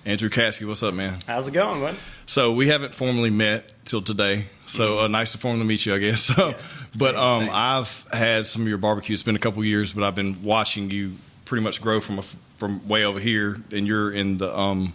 Andrew Caskey, what's up, man? How's it going, bud? So we haven't formally met till today. So nice to formally meet you, I guess. So, Yeah, but same. I've had some of your barbecue. It's been a couple years, but I've been watching you pretty much grow from way over here, and you're in the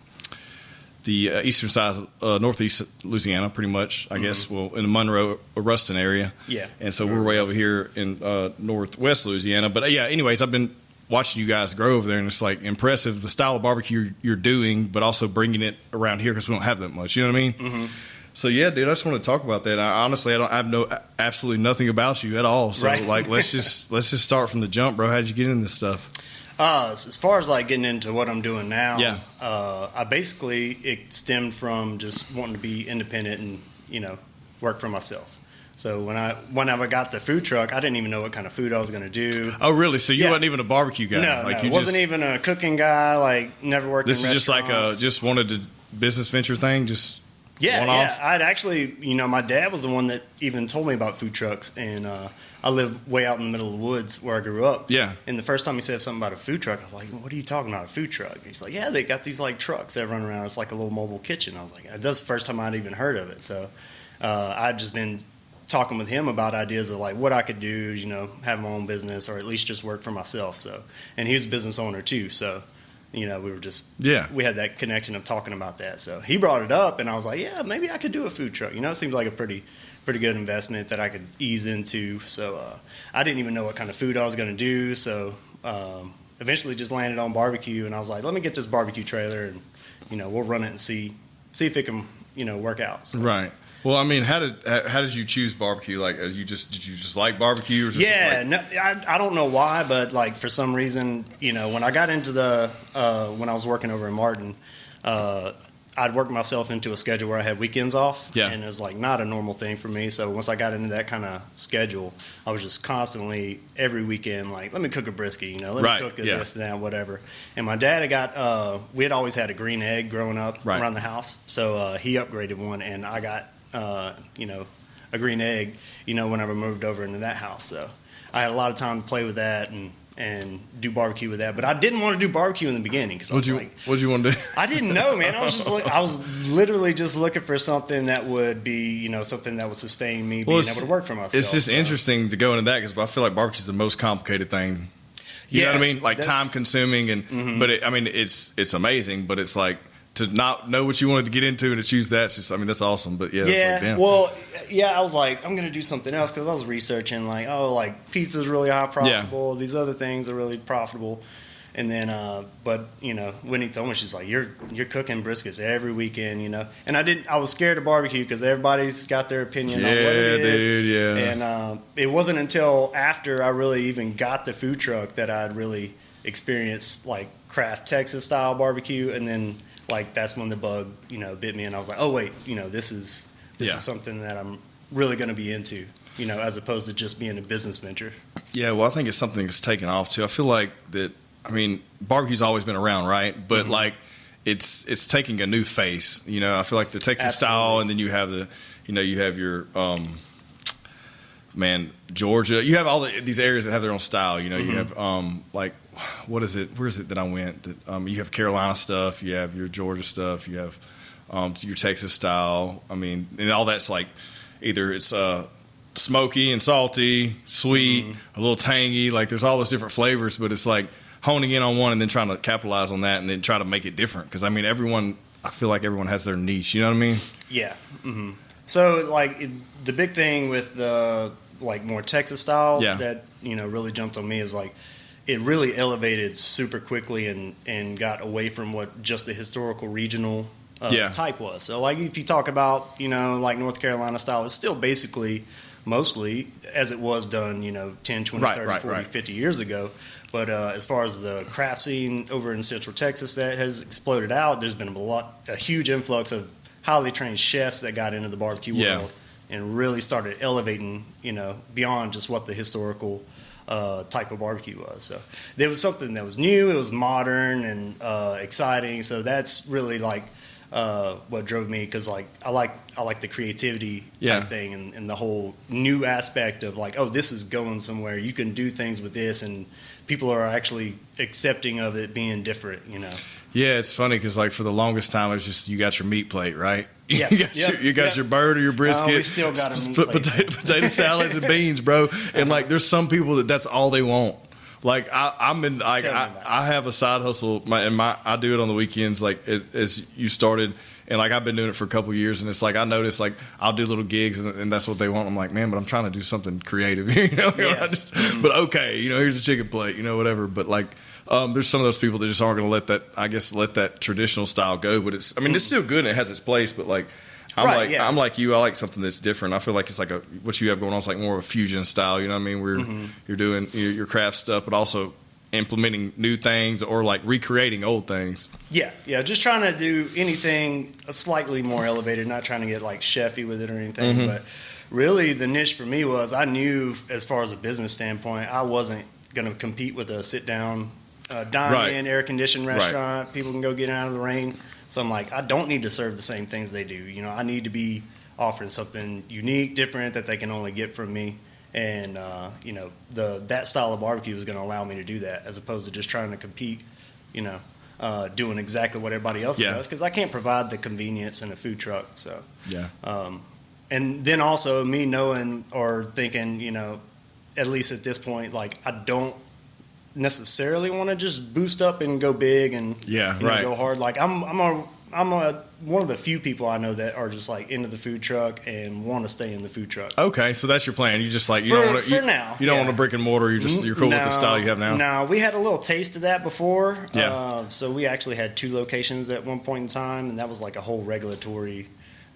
eastern side of Northeast Louisiana, pretty much, I guess. Well, in the Monroe, Ruston area. Yeah. And so we're way over here in Northwest Louisiana. But yeah, anyways, I've been watching you guys grow over there, and it's like impressive the style of barbecue you're doing, but also bringing it around here because we don't have that much. You know what I mean? Mm-hmm. So yeah, dude, I just want to talk about that. I have absolutely nothing about you at all. So right. like, let's just start from the jump, bro. How did you get into this stuff? As far as like getting into what I'm doing now, yeah. It stemmed from just wanting to be independent and work for myself. So whenever I got the food truck, I didn't even know what kind of food I was going to do. Oh, really? So you wasn't even a barbecue guy? No, you wasn't even a cooking guy. Like, never worked in restaurants. This is just like just wanted a business venture thing, just one-off? I'd actually, my dad was the one that even told me about food trucks, and I live way out in the middle of the woods where I grew up. Yeah. And the first time he said something about a food truck, I was like, what are you talking about, a food truck? And he's like, yeah, they got these like trucks that run around. It's like a little mobile kitchen. I was like, that's the first time I'd even heard of it. So I'd just been talking with him about ideas of like what I could do, have my own business or at least just work for myself. So, and he was a business owner too. So, we were just, we had that connection of talking about that. So he brought it up and I was like, yeah, maybe I could do a food truck. It seemed like a pretty good investment that I could ease into. So I didn't even know what kind of food I was going to do. So eventually just landed on barbecue, and I was like, let me get this barbecue trailer and, we'll run it and see if it can, work out. So. Right. Well, I mean, how did you choose barbecue? Like, did you just like barbecue? Or just I don't know why, but like for some reason, when I got into when I was working over in Martin, I'd worked myself into a schedule where I had weekends off, and it was like not a normal thing for me. So once I got into that kind of schedule, I was just constantly every weekend like, let me cook a brisket, let me cook this and that, whatever. And my dad we had always had a green egg growing up around the house, so he upgraded one, and I got a green egg, whenever I moved over into that house. So I had a lot of time to play with that and do barbecue with that. But I didn't want to do barbecue in the beginning because what'd you want to do? I didn't know, man. I was literally just looking for something that would be, something that would sustain me being able to work for myself. It's just interesting to go into that because I feel like barbecue is the most complicated thing. You know what I mean? Like time consuming but it's amazing, but it's like, to not know what you wanted to get into and to choose that, that's awesome. But I was like, I'm going to do something else because I was researching like pizza's really high profitable. These other things are really profitable. And then, when he told me, she's like, you're cooking briskets every weekend, And I was scared of barbecue because everybody's got their opinion on what it is. Dude, yeah. And it wasn't until after I really even got the food truck that I'd really experienced like craft Texas style barbecue, and then like that's when the bug, bit me, and I was like, oh wait, this is something that I'm really going to be into, as opposed to just being a business venture. Yeah, well, I think it's something that's taken off too. I feel like that. I mean, barbecue's always been around, right? But like, it's taking a new face. I feel like the Texas style, and then you have you have your Georgia. You have all these areas that have their own style. You have like. What is it? Where is it that I went? You have Carolina stuff. You have your Georgia stuff. You have your Texas style. I mean, and all that's like either it's smoky and salty, sweet, a little tangy. Like there's all those different flavors, but it's like honing in on one and then trying to capitalize on that and then try to make it different. Because I mean, I feel like everyone has their niche. You know what I mean? Yeah. Mm-hmm. So like the big thing with the like more Texas style that really jumped on me is like. It really elevated super quickly and got away from what just the historical regional type was. So, like, if you talk about, like North Carolina style, it's still basically mostly as it was done, 10, 20, 30, 40, 50 years ago. But as far as the craft scene over in Central Texas that has exploded out, there's been a huge influx of highly trained chefs that got into the barbecue world and really started elevating, beyond just what the historical type of barbecue was. So there was something that was new, it was modern and exciting. So that's really like what drove me, because like I like the creativity type thing and the whole new aspect of like, oh, this is going somewhere. You can do things with this, and people are actually accepting of it being different. Yeah, it's funny because like for the longest time, it's just you got your meat plate, right? Yeah, you got your bird or your brisket. We still got a meat plate. Potato salads and beans, bro. And like, there's some people that's all they want. Like I have a side hustle, I do it on the weekends. Like as you started, and like I've been doing it for a couple of years, and it's like I notice like I'll do little gigs, and that's what they want. I'm like, man, but I'm trying to do something creative, you know. But okay, here's a chicken plate, whatever. But like. There's some of those people that just aren't going to let that traditional style go. But it's still good and it has its place. But like, I'm like you. I like something that's different. I feel like it's like what you have going on is like more of a fusion style. You know what I mean? Where you're doing your craft stuff, but also implementing new things or like recreating old things. Yeah. Just trying to do anything slightly more elevated. Not trying to get like chefy with it or anything. But really, the niche for me was I knew as far as a business standpoint, I wasn't going to compete with a sit down. Dine-in, air-conditioned restaurant. Right. People can go get out of the rain. So I'm like, I don't need to serve the same things they do. I need to be offering something unique, different that they can only get from me. And that style of barbecue is going to allow me to do that, as opposed to just trying to compete. Doing exactly what everybody else does, because I can't provide the convenience in a food truck. So and then also me knowing or thinking, at least at this point, like I don't necessarily want to just boost up and go big and go hard. Like I'm one of the few people I know that are just like into the food truck and want to stay in the food truck. Okay, so that's your plan. You just like you don't want to now. You don't want a brick and mortar. You're cool with the style you have now. No, we had a little taste of that before. Yeah. So we actually had 2 locations at one point in time, and that was like a whole regulatory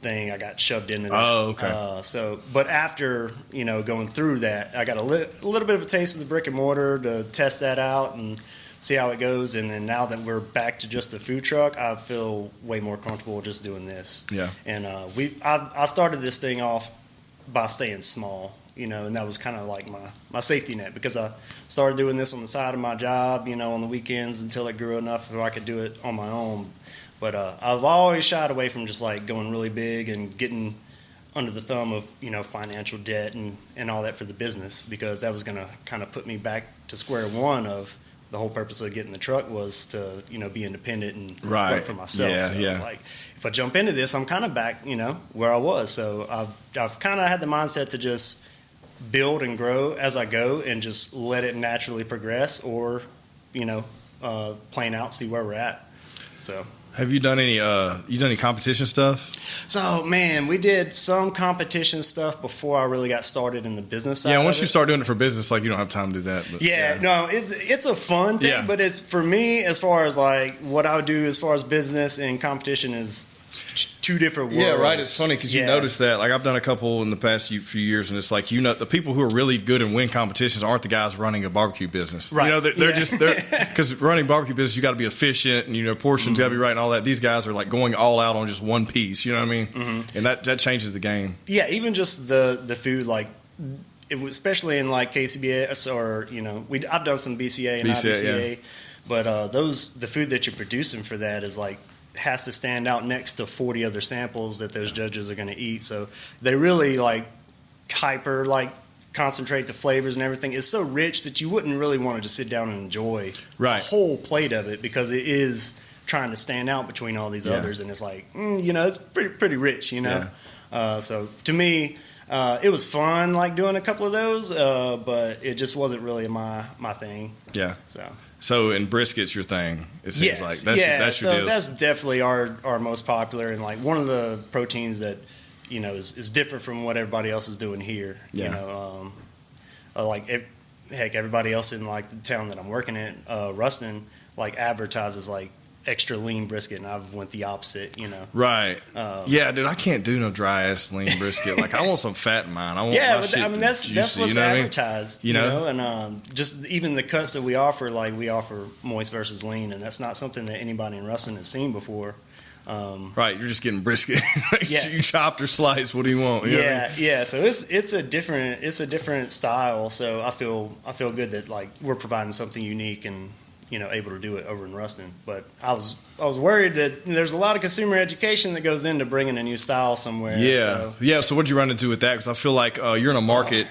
thing. I got shoved into that. Oh, okay. But after going through that, I got a little bit of a taste of the brick and mortar to test that out and see how it goes. And then now that we're back to just the food truck, I feel way more comfortable just doing this. Yeah. And I started this thing off by staying small, and that was kind of like my safety net, because I started doing this on the side of my job, on the weekends until it grew enough so I could do it on my own. But I've always shied away from just like going really big and getting under the thumb of financial debt and all that for the business, because that was going to kind of put me back to square one of the whole purpose of getting the truck was to be independent and work for myself. It's like if I jump into this, I'm kind of back where I was. So I've kind of had the mindset to just build and grow as I go and just let it naturally progress, or plan out, see where we're at. So. Have you done any competition stuff? So, man, we did some competition stuff before I really got started in the business side. Yeah, once you start doing it for business, like you don't have time to do that. But, no, it's a fun thing, but it's for me as far as like what I would do as far as business and competition is 2 different worlds. Yeah, right. It's funny because you notice that. Like I've done a couple in the past few years, and it's like the people who are really good and win competitions aren't the guys running a barbecue business. Right. They're just because running barbecue business, you got to be efficient and portions got to be right and all that. These guys are like going all out on just one piece. You know what I mean? And that changes the game. Yeah, even just the food, like especially in like KCBS or I've done some BCA and IBCA, but the food that you're producing for that is like. Has to stand out next to 40 other samples that those judges are going to eat. So they really like concentrate the flavors and everything. It's so rich that you wouldn't really want to just sit down and enjoy a whole plate of it, because it is trying to stand out between all these others. And it's like, it's pretty rich, So to me, it was fun like doing a couple of those, but it just wasn't really my thing. Yeah. So in brisket's your thing, it seems like. That's your deal. That's definitely our most popular, and like one of the proteins that is different from what everybody else is doing here. Everybody else in like the town that I'm working in, Ruston, like advertises like extra lean brisket, and I've went the opposite. Right. Dude, I can't do no dry ass lean brisket. Like I want some fat in mine. I want my shit that's juicy, what's advertised. And just even the cuts that we offer, like we offer moist versus lean, and that's not something that anybody in Ruston has seen before. Right, you're just getting brisket. You chopped or sliced. What do you want? So it's a different style. So I feel good that like we're providing something unique and able to do it over in Ruston. But I was worried that there's a lot of consumer education that goes into bringing a new style somewhere. So what'd you run into with that? Because I feel like you're in a market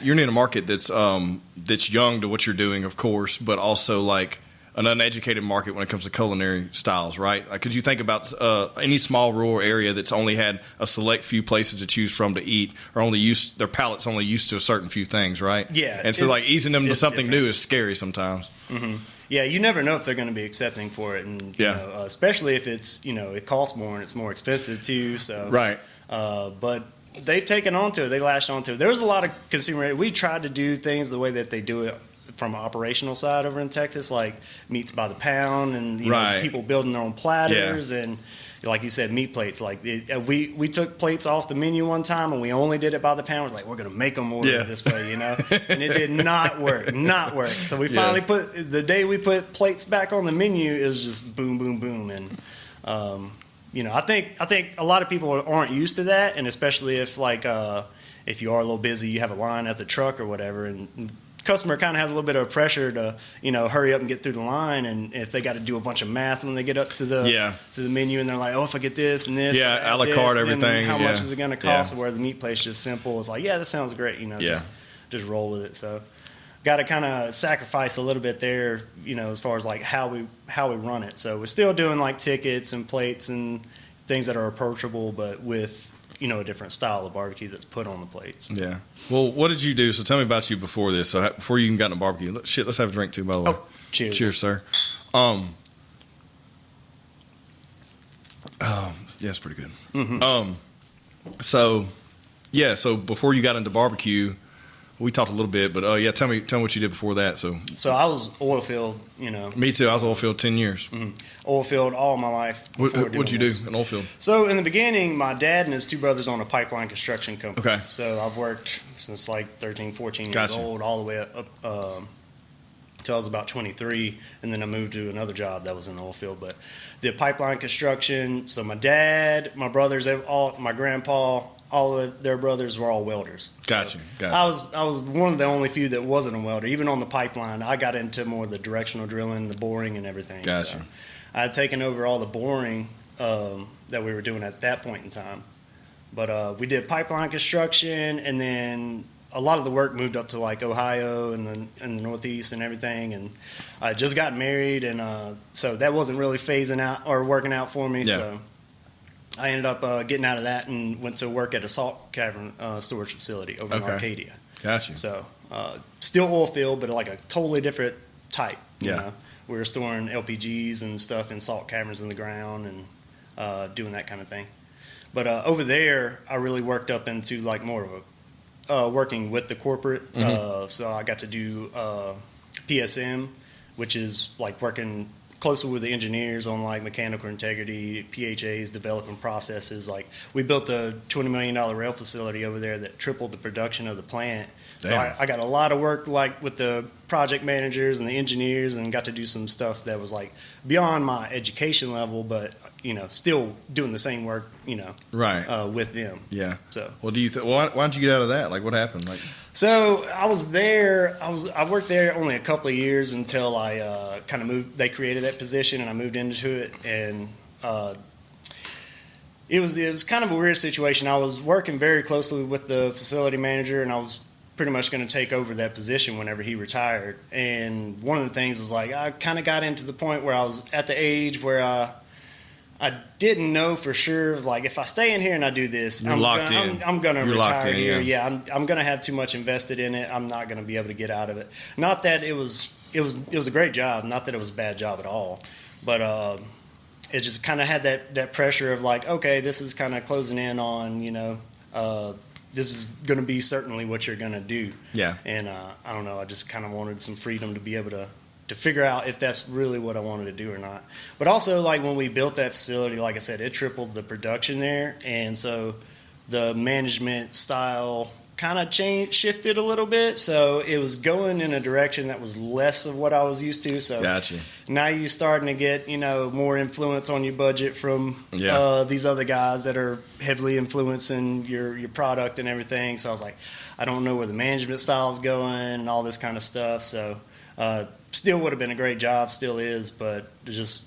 that's young to what you're doing, of course, but also like an uneducated market when it comes to culinary styles, right? Like, could you think about any small rural area that's only had a select few places to choose from to eat, or their palate's only used to a certain few things, right? Yeah. And so, like, easing them to something new is scary sometimes. Mm-hmm. Yeah, you never know if they're going to be accepting for it, and you know, especially if it's it costs more and it's more expensive too. So right, but they've taken on to it. They latched on to it. There was a lot of consumer. We tried to do things the way that they do it from an operational side over in Texas, like meats by the pound, and people building their own platters, and like you said, meat plates. Like we took plates off the menu one time, and we only did it by the pound. We're like, we're going to make them order it this way, and it did not work. So we finally put the day we put plates back on the menu, it was just boom, boom, boom, and I think a lot of people aren't used to that, and especially if if you are a little busy, you have a line at the truck or whatever, and customer kind of has a little bit of pressure to hurry up and get through the line, and if they got to do a bunch of math when they get up to the menu, and they're like, oh, if I get this and this, a la carte everything, how much is it going to cost? Where the meat place just simple, it's like, this sounds great, just roll with it. So got to kind of sacrifice a little bit there, as far as like how we run it. So we're still doing like tickets and plates and things that are approachable, but with a different style of barbecue that's put on the plates. Yeah. Well, what did you do? So tell me about you before this. So before you even got into barbecue, let's have a drink too, by the way. Oh, cheers. Cheers, sir. It's pretty good. Mm-hmm. So before you got into barbecue, we talked a little bit, but tell me what you did before that. So I was oilfield, Me too. I was oilfield 10 years. Mm-hmm. Oilfield all my life. What'd you do in oilfield? So in the beginning, my dad and his two brothers owned a pipeline construction company. Okay. So I've worked since like 13, 14 years old, all the way up until I was about 23, and then I moved to another job that was in the oilfield. But the pipeline construction. So my dad, my brothers, my grandpa, all of their brothers were all welders. Gotcha. I was one of the only few that wasn't a welder. Even on the pipeline, I got into more of the directional drilling, the boring, and everything. Gotcha. So I had taken over all the boring that we were doing at that point in time. But we did pipeline construction, and then a lot of the work moved up to like Ohio and the Northeast and everything. And I just got married, and so that wasn't really phasing out or working out for me. Yeah. So I ended up getting out of that and went to work at a salt cavern storage facility over in Arcadia. Gotcha. So still oil field, but like a totally different type. Yeah. We were storing LPGs and stuff in salt caverns in the ground and doing that kind of thing. But over there, I really worked up into like more of a working with the corporate. Mm-hmm. So I got to do PSM, which is like working closely with the engineers on like mechanical integrity, PHAs, developing processes. Like we built a $20 million rail facility over there that tripled the production of the plant. Damn. So I got a lot of work like with the project managers and the engineers, and got to do some stuff that was like beyond my education level, but still doing the same work, right, with them. Yeah. So, well, why don't you get out of that? Like, what happened? Like, so I was there. I worked there only a couple of years until I kind of moved. They created that position, and I moved into it, and it was kind of a weird situation. I was working very closely with the facility manager, and I was pretty much going to take over that position whenever he retired. And one of the things was like I kind of got into the point where I was at the age where I didn't know for sure. Like, if I stay in here and I do this, I'm going to retire here. Yeah, I'm going to have too much invested in it. I'm not going to be able to get out of it. Not that it was a great job. Not that it was a bad job at all. But it just kind of had that pressure of like, okay, this is kind of closing in on, this is going to be certainly what you're going to do. Yeah. And I don't know. I just kind of wanted some freedom to be able to figure out if that's really what I wanted to do or not. But also, like, when we built that facility, like I said, it tripled the production there. And so the management style kind of shifted a little bit. So it was going in a direction that was less of what I was used to. So gotcha. Now you're starting to get, more influence on your budget from these other guys that are heavily influencing your product and everything. So I was like, I don't know where the management style is going and all this kind of stuff. So still would have been a great job, still is, but just,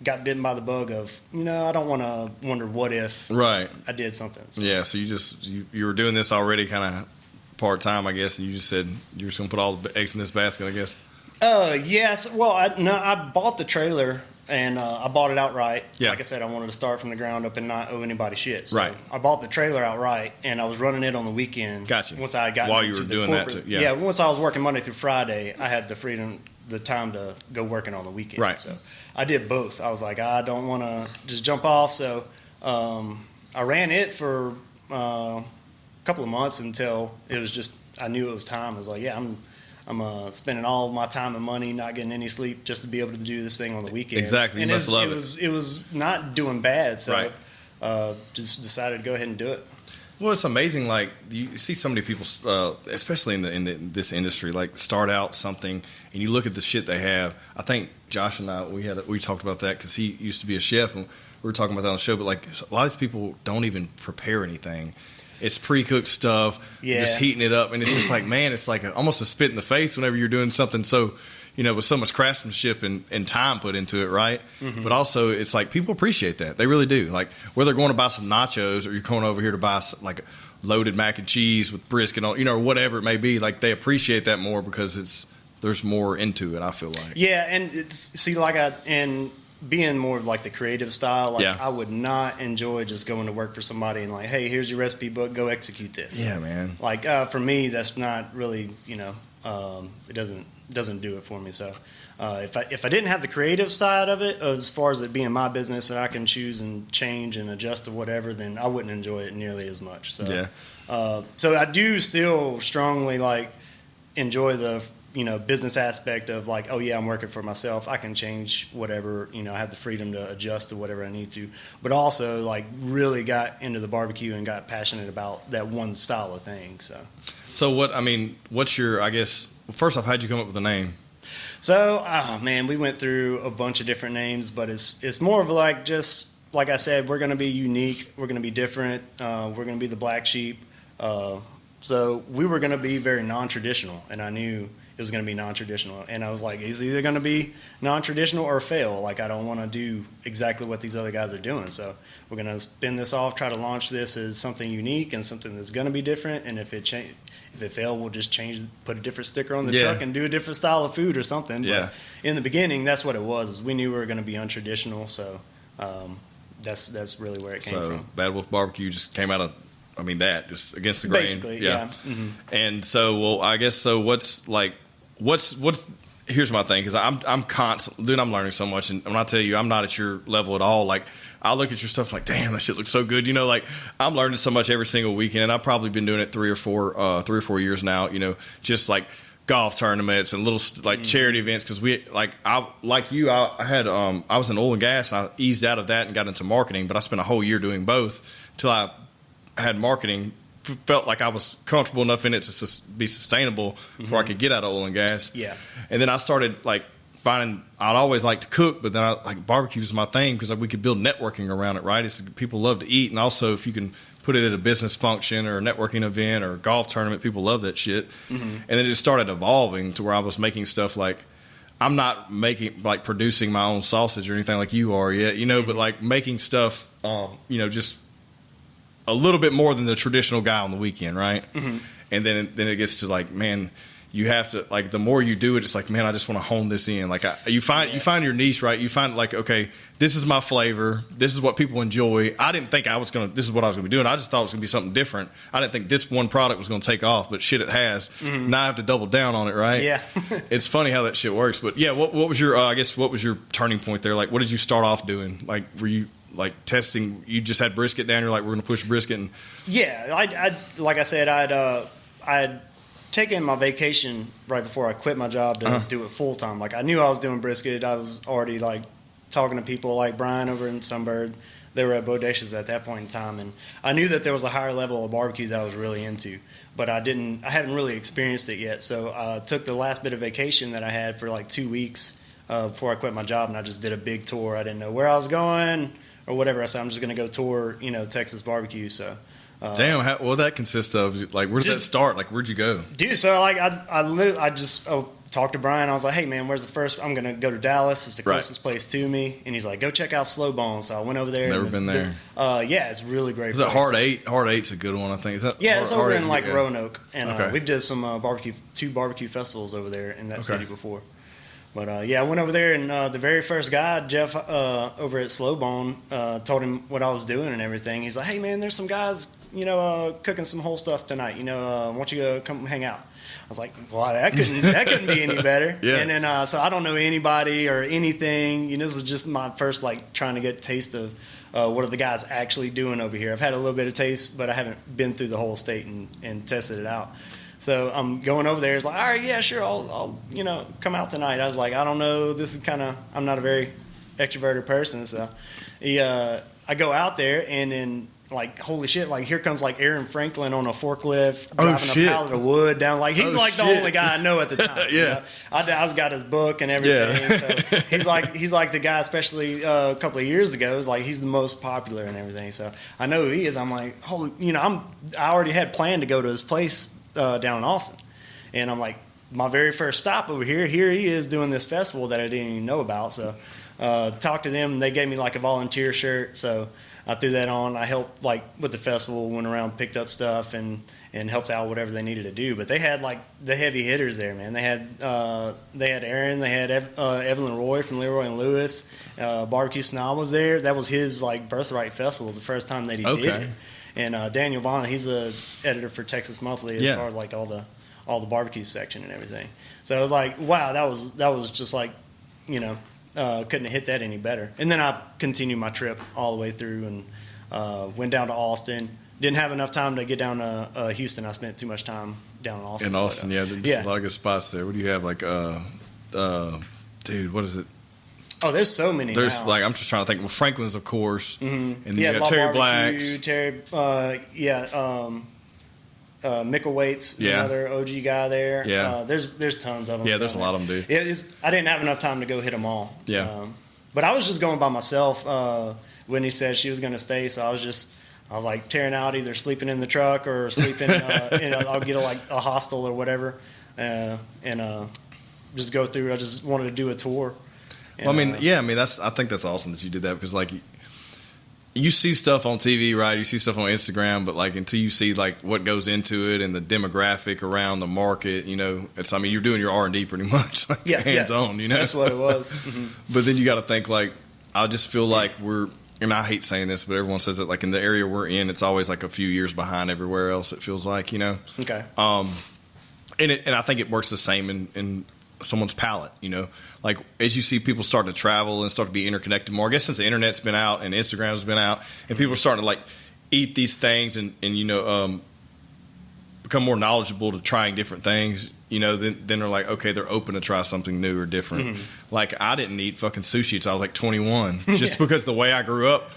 got bitten by the bug of, I don't want to wonder what if I did something. So. Yeah, so you were doing this already kind of part-time, I guess, and you just said you were just going to put all the eggs in this basket, I guess. Yes. Well, I bought the trailer and I bought it outright. Yeah. Like I said, I wanted to start from the ground up and not owe anybody shit. So right. I bought the trailer outright and I was running it on the weekend. Gotcha. Once I got while you were doing that, yeah. Once I was working Monday through Friday, I had the time to go working on the weekend. Right. So I did both. I was like, I don't want to just jump off. So I ran it for a couple of months until it was just, I knew it was time. I was like, yeah, I'm spending all my time and money, not getting any sleep, just to be able to do this thing on the weekend. Exactly, and you must love it. It was not doing bad, so right. Just decided to go ahead and do it. Well, it's amazing. Like you see so many people, especially in this industry, like start out something, and you look at the shit they have. I think Josh and I we talked about that because he used to be a chef, and we were talking about that on the show. But like a lot of these people don't even prepare anything. It's pre-cooked stuff, just heating it up, and it's just like, man, it's like almost a spit in the face whenever you're doing something so, with so much craftsmanship and time put into it, right? Mm-hmm. But also, it's like people appreciate that. They really do. Like whether they're going to buy some nachos or you're going over here to buy like loaded mac and cheese with brisket on, or whatever it may be, like they appreciate that more because there's more into it, I feel like. Yeah, and being more of like the creative style, I would not enjoy just going to work for somebody and like, hey, here's your recipe book, go execute this. Yeah, man. Like for me, that's not really, it doesn't do it for me. So if I didn't have the creative side of it, as far as it being my business and I can choose and change and adjust to whatever, then I wouldn't enjoy it nearly as much. So so I do still strongly like enjoy the business aspect of like, oh yeah, I'm working for myself. I can change whatever, I have the freedom to adjust to whatever I need to. But also like really got into the barbecue and got passionate about that one style of thing. So what's your, I guess, first off, how'd you come up with the name? So, we went through a bunch of different names, but it's more of like, just like I said, we're going to be unique. We're going to be different. We're going to be the black sheep. So we were going to be very non-traditional, and I knew it was going to be non-traditional. And I was like, it's either going to be non-traditional or fail. Like, I don't want to do exactly what these other guys are doing. So we're going to spin this off, try to launch this as something unique and something that's going to be different. And if it fails, we'll just put a different sticker on the truck and do a different style of food or something. Yeah. But in the beginning, that's what it was. Is we knew we were going to be untraditional. So that's really where it came from. So Bad Wolf Barbecue just came out of, just against the grain. Basically, yeah. Mm-hmm. And so, I guess, so what's here's my thing, because I'm constantly, dude, I'm learning so much, and when I tell you I'm not at your level at all, like I look at your stuff I'm like, damn, that shit looks so good, like I'm learning so much every single weekend, and I've probably been doing it 3 or 4 years now, just like golf tournaments and little like charity events, because I was in oil and gas, and I eased out of that and got into marketing, but I spent a whole year doing both till I had marketing, felt like I was comfortable enough in it to be sustainable before I could get out of oil and gas. Yeah. And then I started like finding, I'd always like to cook, but then barbecue is my thing because we could build networking around it, right? People love to eat, and also if you can put it at a business function or a networking event or a golf tournament, people love that shit. Mm-hmm. And then it just started evolving to where I was making stuff like, I'm not producing my own sausage or anything like you are yet, but like making stuff, just a little bit more than the traditional guy on the weekend, right? Mm-hmm. And then it gets to like, man, you have to, like, the more you do it, it's like, man, I just want to hone this in. Like you find your niche, right? You find like, okay, this is my flavor. This is what people enjoy. I didn't think this is what I was going to be doing. I just thought it was going to be something different. I didn't think this one product was going to take off, but shit, it has. Mm-hmm. Now I have to double down on it, right? Yeah. It's funny how that shit works. But yeah, what was your, what was your turning point there? Like, what did you start off doing? Like, were you like testing, you just had brisket down, you're like, we're going to push brisket? And yeah, I like I said, I'd taken my vacation right before I quit my job to do it full time. Like, I knew I was doing brisket. I was already like talking to people like Brian over in Sunbird. They were at Bodacious at that point in time, and I knew that there was a higher level of barbecue that I was really into, but I hadn't really experienced it yet. So I took the last bit of vacation that I had for like 2 weeks before I quit my job, and I just did a big tour. I didn't know where I was going or whatever. I said, I'm just going to go tour, Texas barbecue. So, damn, what that consists of? Like, where did that start? Like, where'd you go? Dude, so like, I just talked to Brian. I was like, hey man, where's the first? I'm going to go to Dallas. It's the closest place to me. And he's like, go check out Slow Bone. So I went over there. Never been there. Yeah, it's really great. Is it Hard 8? Hard 8's a good one, I think. Is that? Yeah, it's over in like Roanoke, and we've did some two barbecue festivals over there in that city before. But I went over there, and the very first guy, Jeff, over at Slowbone, told him what I was doing and everything. He's like, "Hey man, there's some guys, cooking some whole stuff tonight. Why don't you come hang out?" I was like, "Well, that couldn't be any better." Yeah. And then so I don't know anybody or anything. This is just my first trying to get a taste of what are the guys actually doing over here. I've had a little bit of taste, but I haven't been through the whole state and tested it out. So I'm going over there. It's like, all right, yeah, sure, I'll come out tonight. I was like, I don't know. This is I'm not a very extroverted person, so I go out there and then. Holy shit, here comes Aaron Franklin on a forklift driving a pallet of wood down. He's the only guy I know at the time. Yeah. I got his book and everything. Yeah. So he's the guy, especially a couple of years ago, he's the most popular and everything. So I know who he is. I'm like, holy, I already had planned to go to his place down in Austin. And I'm like, my very first stop over here he is doing this festival that I didn't even know about. So talked to them, and they gave me a volunteer shirt. So I threw that on. I helped with the festival, went around, picked up stuff, and helped out whatever they needed to do. But they had the heavy hitters there, man. They had Aaron, they had Evelyn Roy from Leroy and Lewis. Barbecue Snob was there. That was his Birthright Festival. It was the first time that he did it. And Daniel Vaughn, he's the editor for Texas Monthly as far as all the barbecue section and everything. So it was wow, that was just couldn't have hit that any better. And then I continued my trip all the way through and went down to Austin. Didn't have enough time to get down to Houston. I spent too much time down in Austin. In Austin, there's a lot of good spots there. What do you have? Dude, what is it? Oh, there's so many. There's now. I'm just trying to think. Well, Franklin's, of course, and then you got Terry Barbecue, Blacks. Terry, Mickelwait's is another OG guy there. Yeah. There's tons of them. Yeah, there's a lot of them, dude. I didn't have enough time to go hit them all. Yeah. But I was just going by myself. Whitney said she was going to stay, so I was tearing out, either sleeping in the truck or sleeping. I'll get a hostel or whatever, and just go through. I just wanted to do a tour. And, I think that's awesome that you did that, because you see stuff on TV, right? You see stuff on Instagram, but until you see what goes into it and the demographic around the market, you're doing your R&D pretty much, hands on, That's what it was. But then you got to think I just feel we're, and I hate saying this, but everyone says it, in the area we're in, it's always a few years behind everywhere else. It feels Okay. And I think it works the same in someone's palate, as you see people start to travel and start to be interconnected more. I guess since the internet's been out and Instagram's been out, and people are starting to eat these things and become more knowledgeable to trying different things, then they're okay, they're open to try something new or different. I didn't eat fucking sushi until I was 21, just because the way I grew up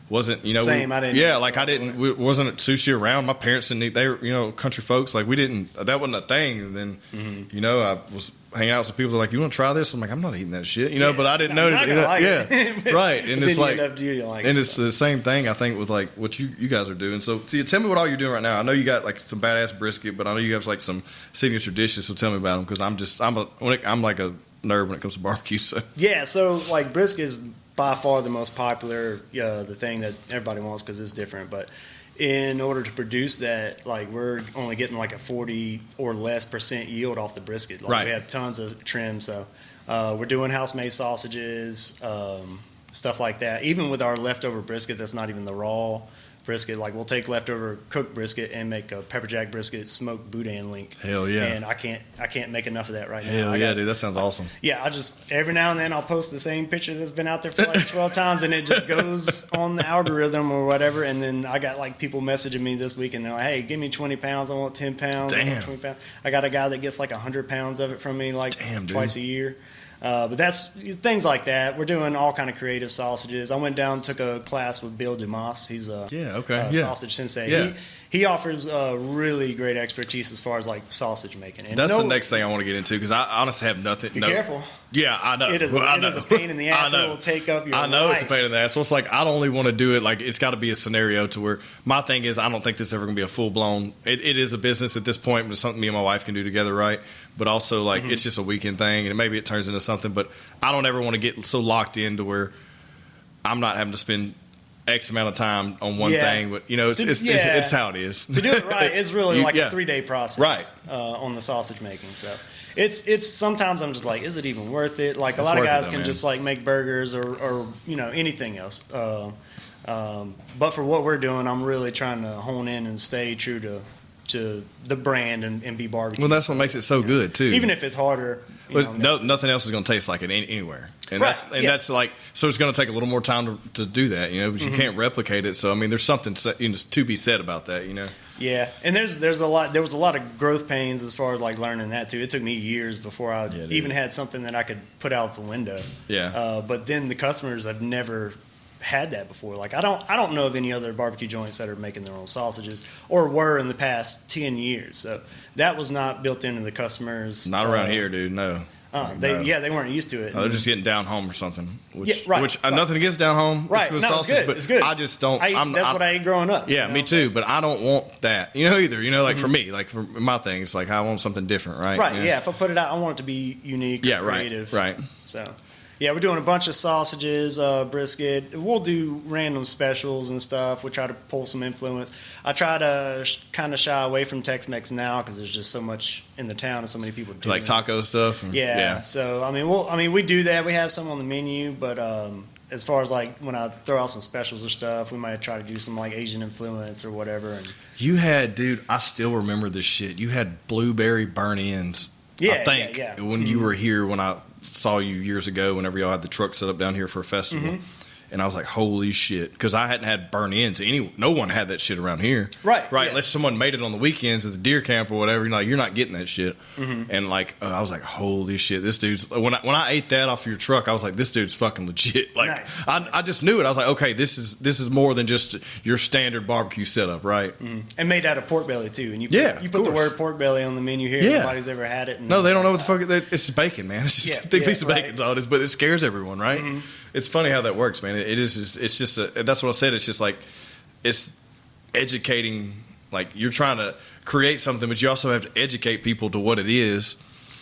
wasn't, same. I didn't. Yeah, I didn't. Wasn't sushi around. My parents didn't eat. They were, country folks. We didn't. That wasn't a thing. And then, I was hanging out with some people. They're you want to try this? I'm I'm not eating that shit. But I didn't know. It. Right. And it's it's the same thing. I think with what you guys are doing. So, tell me what all you're doing right now. I know you got some badass brisket, but I know you have some signature dishes. So tell me about them, because I'm a nerd when it comes to barbecue. So yeah. So brisket is by far the most popular, the thing that everybody wants because it's different. But in order to produce that, we're only getting a 40 or less % yield off the brisket. Right. We have tons of trim, so we're doing house-made sausages, stuff like that. Even with our leftover brisket, that's not even the raw brisket. We'll take leftover cooked brisket and make a pepper jack brisket smoked boudin link. Hell yeah! And I can't make enough of that right now. Hell yeah, dude, that sounds awesome. Yeah, I just every now and then I'll post the same picture that's been out there for 12 times, and it just goes on the algorithm or whatever. And then I got people messaging me this week, and they're like, "Hey, give me 20 pounds. I want 10 pounds. Damn. I want 20 pounds." I got a guy that gets 100 pounds of it from me Damn, twice a year. But that's things like that. We're doing all kind of creative sausages. I went down and took a class with Bill Dumas. He's a sausage sensei. Yeah. He offers really great expertise as far as sausage making. And that's the next thing I want to get into, because I honestly have nothing. Be careful. Yeah, I know. It is a pain in the ass. It will take up your life. I know it's a pain in the ass. So it's I don't only want to do it. It's got to be a scenario to where my thing is I don't think this is ever going to be a full blown. It is a business at this point, but it's something me and my wife can do together, right? But also it's just a weekend thing, and maybe it turns into something. But I don't ever want to get so locked into where I'm not having to spend X amount of time on one thing, but it's how it is. To do it right, it's really like a 3-day process, right? On the sausage making, so it's sometimes I'm just like, is it even worth it? Like a lot of guys can just like make burgers or anything else. But for what we're doing, I'm really trying to hone in and stay true to the brand and be barbecue. Well, that's what makes it so good too. Even if it's harder, nothing else is going to taste like it anywhere. And that's like, so it's going to take a little more time to do that, but you can't replicate it. So I mean, there's something to be said about that, Yeah, and there was a lot of growth pains as far as like learning that too. It took me years before I even had something that I could put out the window. Yeah. But then the customers have never had that before. Like I don't know of any other barbecue joints that are making their own sausages or were in the past 10 years. So that was not built into the customers. Not around here, dude. No. They weren't used to it. They're just getting down home or something. Which right. Nothing against down home. Right. With no, sausage, it's good. But it's good. I just don't. That's what I ate growing up. Yeah, me too. But I don't want that. Either. Like for me, like for my thing, it's like I want something different, right? Right. Yeah. If I put it out, I want it to be unique. Yeah. Creative. Right. So. Yeah, we're doing a bunch of sausages, brisket. We'll do random specials and stuff. We try to pull some influence. I try to kind of shy away from Tex-Mex now because there's just so much in the town and so many people doing like taco stuff. Yeah. So we do that. We have some on the menu, but as far as like when I throw out some specials or stuff, we might try to do some like Asian influence or whatever. And you had, dude, I still remember this shit. You had blueberry burn-ins. Yeah, I think when you were here when I saw you years ago, whenever y'all had the truck set up down here for a festival, and I was like, holy shit, because I hadn't had burn-ins. No one had that shit around here, right? Yeah. Unless someone made it on the weekends at the deer camp or whatever. You're not getting that shit. And like I was like, holy shit, this dude's. When I ate that off your truck, I was like, this dude's fucking legit. Like nice. I just knew it. I was like, okay, this is more than just your standard barbecue setup, right? And made out of pork belly too. And you put the word pork belly on the menu here. Yeah. Nobody's ever had it. No, they don't know what the fuck it's bacon, man. It's just a big piece of bacon's all it is, but it scares everyone, right? It's funny how that works, man. It's just that's what I said. It's just like it's educating. Like you're trying to create something, but you also have to educate people to what it is.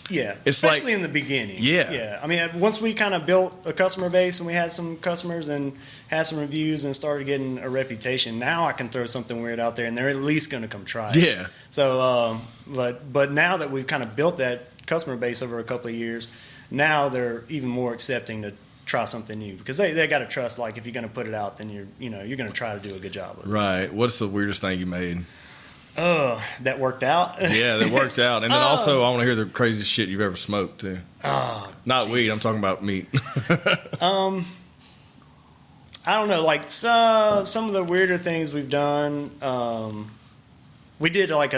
Yeah, it's especially in the beginning. Yeah. I mean, once we kind of built a customer base and we had some customers and had some reviews and started getting a reputation, now I can throw something weird out there and they're at least going to come try it. Yeah. So, but now that we've kind of built that customer base over a couple of years, now they're even more accepting to try something new because they got to trust. Like if you're going to put it out, then you're going to try to do a good job with it. Right. What's the weirdest thing you made? That worked out. Yeah, that worked out. And then also, I want to hear the craziest shit you've ever smoked too. Not weed. I'm talking about meat. I don't know. Like some of the weirder things we've done. We did like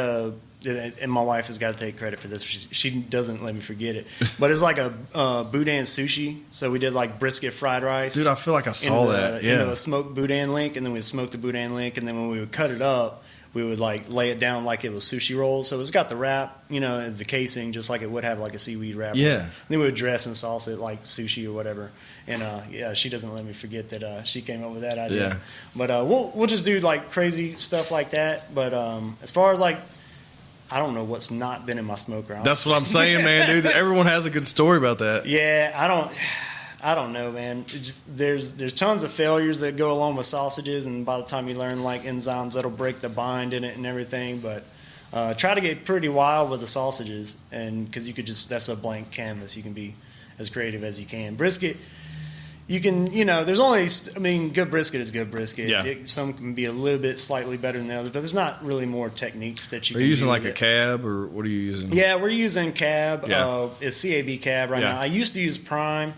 and my wife has got to take credit for this. She doesn't let me forget it. But it's like a boudin sushi. So we did like brisket fried rice. Dude, I feel like I saw that. Yeah. Into a smoked boudin link, and then we'd smoke the boudin link, and then when we would cut it up, we would like lay it down like it was sushi rolls. So it's got the wrap, the casing, just like it would have like a seaweed wrap. Yeah. And then we would dress and sauce it like sushi or whatever. And she doesn't let me forget that she came up with that idea. Yeah. But we'll just do like crazy stuff like that. But as far as like, I don't know what's not been in my smoker. That's what I'm saying, man, dude. Everyone has a good story about that. Yeah, I don't know, man. There's tons of failures that go along with sausages, and by the time you learn like enzymes that'll break the bind in it and everything, but try to get pretty wild with the sausages, and because that's a blank canvas. You can be as creative as you can. Brisket, you can, there's only, good brisket is good brisket. Yeah. Some can be a little bit slightly better than the others, but there's not really more techniques that you can Are you using like a cab, or what are you using? Yeah, we're using cab. Yeah. It's CAB cab right now. I used to use Prime,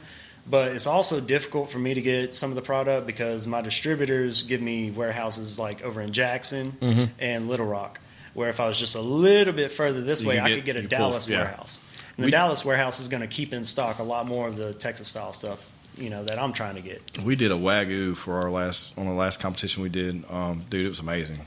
but it's also difficult for me to get some of the product because my distributors give me warehouses like over in Jackson and Little Rock, where if I was just a little bit further this way, I could get a Dallas warehouse. And the Dallas warehouse is going to keep in stock a lot more of the Texas-style stuff, that I'm trying to get. We did a Wagyu for the last competition we did. Dude, it was amazing.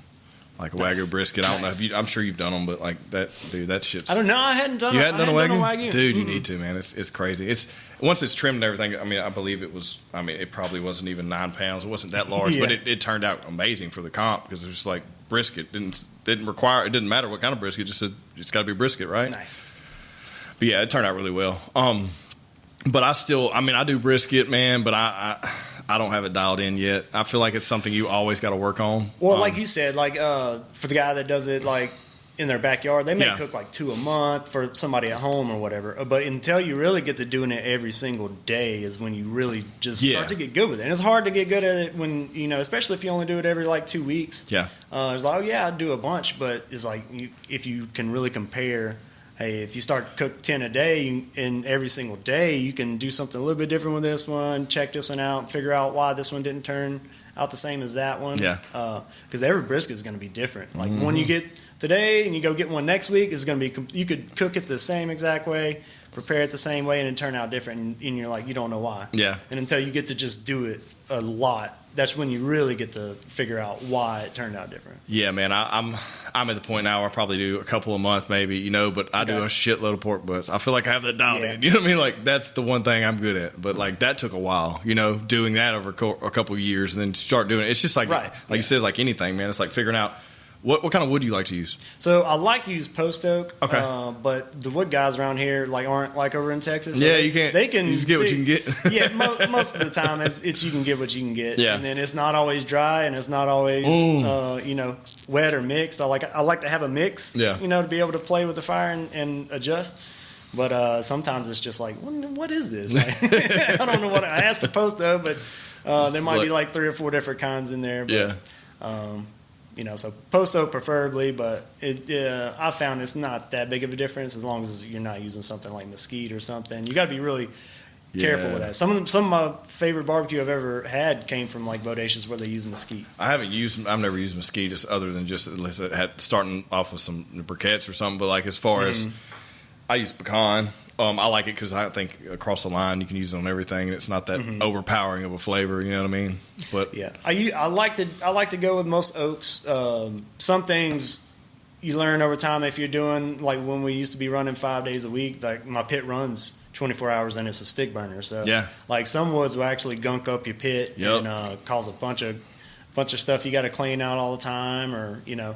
Like a Wagyu brisket. I don't know if I'm sure you've done them, but like that, dude, that shit's. I don't know. I hadn't done. You hadn't done a Wagyu? Dude, you Mm-hmm. need to, man. It's crazy. It's once it's trimmed and everything. I believe it was. it probably wasn't even 9 pounds. It wasn't that large, but it turned out amazing for the comp because it was just like brisket. Didn't require. It didn't matter what kind of brisket. Just it's got to be brisket, right? Nice. But yeah, it turned out really well. But I still, I do brisket, man. But I don't have it dialed in yet. I feel like it's something you always got to work on. Well, like you said, like for the guy that does it like in their backyard, they may cook like 2 a month for somebody at home or whatever. But until you really get to doing it every single day is when you really just start to get good with it. And it's hard to get good at it when, you know, especially if you only do it every like 2 weeks. Yeah. It's like, oh yeah, I do a bunch, but it's like if you can really compare, hey, if you start to cook 10 a day and every single day, you can do something a little bit different with this one, check this one out, figure out why this one didn't turn out the same as that one. Yeah. Because every brisket is going to be different. Like when you get today and you go get one next week, it's going to be, you could cook it the same exact way, prepare it the same way, and it turn out different, and you're like, you don't know why. Yeah. And until you get to just do it a lot, that's when you really get to figure out why it turned out different. Yeah, man, I'm at the point now where I probably do a couple a month maybe, you know, but I do a shitload of pork butts. I feel like I have that dialed in. You know what I mean? Like, that's the one thing I'm good at. But, like, that took a while, you know, doing that over a couple of years and then start doing it. It's just like, you said, like anything, man. It's like figuring out what kind of wood do you like to use? So I like to use post oak. Okay. But the wood guys around here like aren't like over in Texas. So you can't. They can. You just get what you can get. Yeah, most of the time it's you can get what you can get. Yeah. And then it's not always dry and it's not always you know, wet or mixed. I like to have a mix. Yeah. You know, to be able to play with the fire and adjust. But sometimes it's just like, what is this? Like, I don't know what I asked for post oak, but there might be like 3 or 4 different kinds in there. But, yeah. You know, so post oak preferably, but I found it's not that big of a difference as long as you're not using something like mesquite or something. You got to be really careful with that. Some of my favorite barbecue I've ever had came from like bodacious where they use mesquite. I've never used mesquite just other than just starting off with some briquettes or something. But like as far as I use pecan. I like it because I think across the line you can use it on everything, and it's not that overpowering of a flavor. You know what I mean? But yeah, I like to go with most oaks. Some things you learn over time if you're doing like when we used to be running 5 days a week. Like my pit runs 24 hours and it's a stick burner. So like some woods will actually gunk up your pit and cause a bunch of stuff you got to clean out all the time, or you know,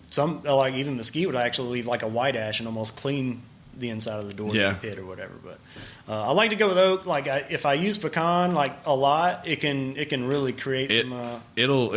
some like even mesquite would actually leave like a white ash and almost clean the inside of the doors of the pit or whatever. But I like to go with oak. Like if I use pecan like a lot, it can really create some. It'll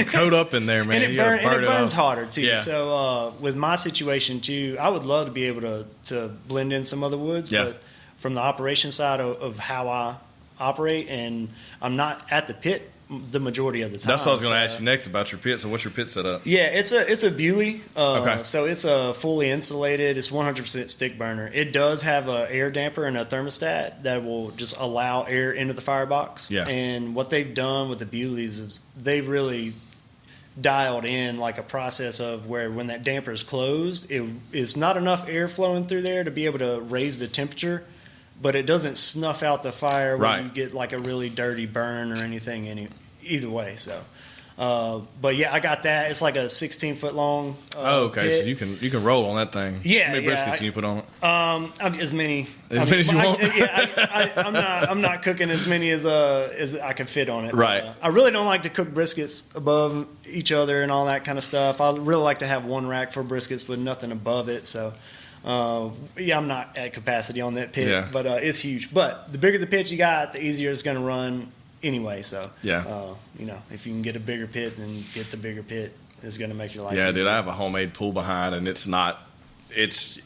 coat up in there, man. And it burns harder too. Yeah. So with my situation too, I would love to be able to blend in some other woods, but from the operation side of how I operate, and I'm not at the pit the majority of the time. That's what I was going to ask you next about your pit. So what's your pit set up? Yeah, it's a Bewley. So it's a fully insulated. It's 100% stick burner. It does have an air damper and a thermostat that will just allow air into the firebox. Yeah. And what they've done with the Bewleys is they've really dialed in like a process of where when that damper is closed, it is not enough air flowing through there to be able to raise the temperature, but it doesn't snuff out the fire when you get like a really dirty burn or anything either way. So, but yeah, I got that. It's like a 16-foot long. Okay, pit. so you can roll on that thing. Yeah, how many briskets can you put on it? As many as you want. I'm not cooking as many as I can fit on it. Right. I really don't like to cook briskets above each other and all that kind of stuff. I really like to have one rack for briskets with nothing above it. So. I'm not at capacity on that pit, but it's huge. But the bigger the pit you got, the easier it's going to run anyway. So, you know, if you can get a bigger pit, then get the bigger pit. It's going to make your life easier. Dude, I have a homemade pool behind, and it's not.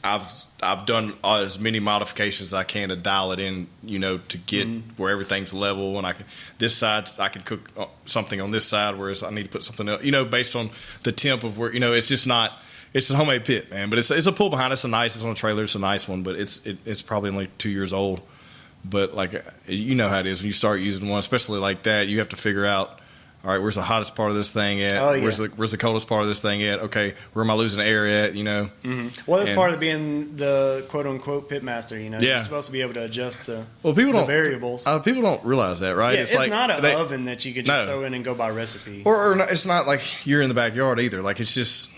I've done as many modifications as I can to dial it in, you know, to get where everything's level. And I can cook something on this side, whereas I need to put something else, you know, based on the temp of where, you know, it's just not. It's a homemade pit, man, but it's a pool behind. It's it's on a trailer. It's a nice one, but it's probably only 2 years old. But like, you know how it is when you start using one, especially like that. You have to figure out, all right, where's the hottest part of this thing at? Oh, yeah. Where's the coldest part of this thing at? Okay, where am I losing air at? You know. Mm-hmm. Well, that's part of being the quote unquote pitmaster. You know, you're supposed to be able to adjust the variables. People don't realize that, right? Yeah, it's like, not an oven that you could just throw in and go by recipe. Or it's not like you're in the backyard either. Like it's just.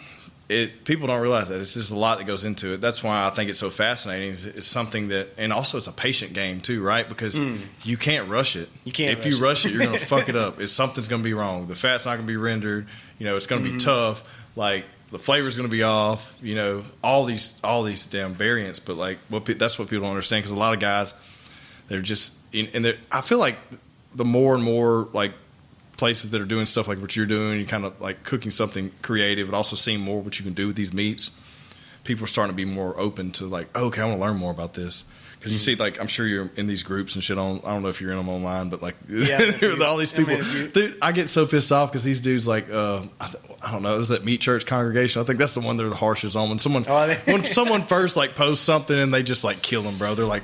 People don't realize that. It's just a lot that goes into it. That's why I think it's so fascinating. It's something that, and also it's a patient game too, right? Because you can't rush it. You can't. If you rush it, you're going to fuck it up. Something's going to be wrong. The fat's not going to be rendered. You know, it's going to be tough. Like the flavor's going to be off. You know, all these damn variants. But like, that's what people don't understand. Because a lot of guys, they're just, and I feel like the more and more like places that are doing stuff like what you're doing, you kind of like cooking something creative, but also seeing more what you can do with these meats. People are starting to be more open to like, oh, okay, I want to learn more about this. Because you see, like, I'm sure you're in these groups and shit. I don't know if you're in them online, but like, all these people. Dude, I get so pissed off because these dudes, like, I don't know, is that Meat Church congregation? I think that's the one they're the harshest on. When someone first like posts something and they just like kill them, bro. They're like,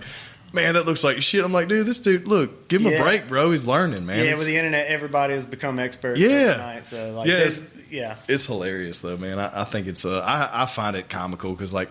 man, that looks like shit. I'm like, dude, this dude, look, give him a break, bro. He's learning, man. Yeah, with the internet, everybody has become experts overnight. So, like, it's hilarious though, man. I think it's I find it comical because like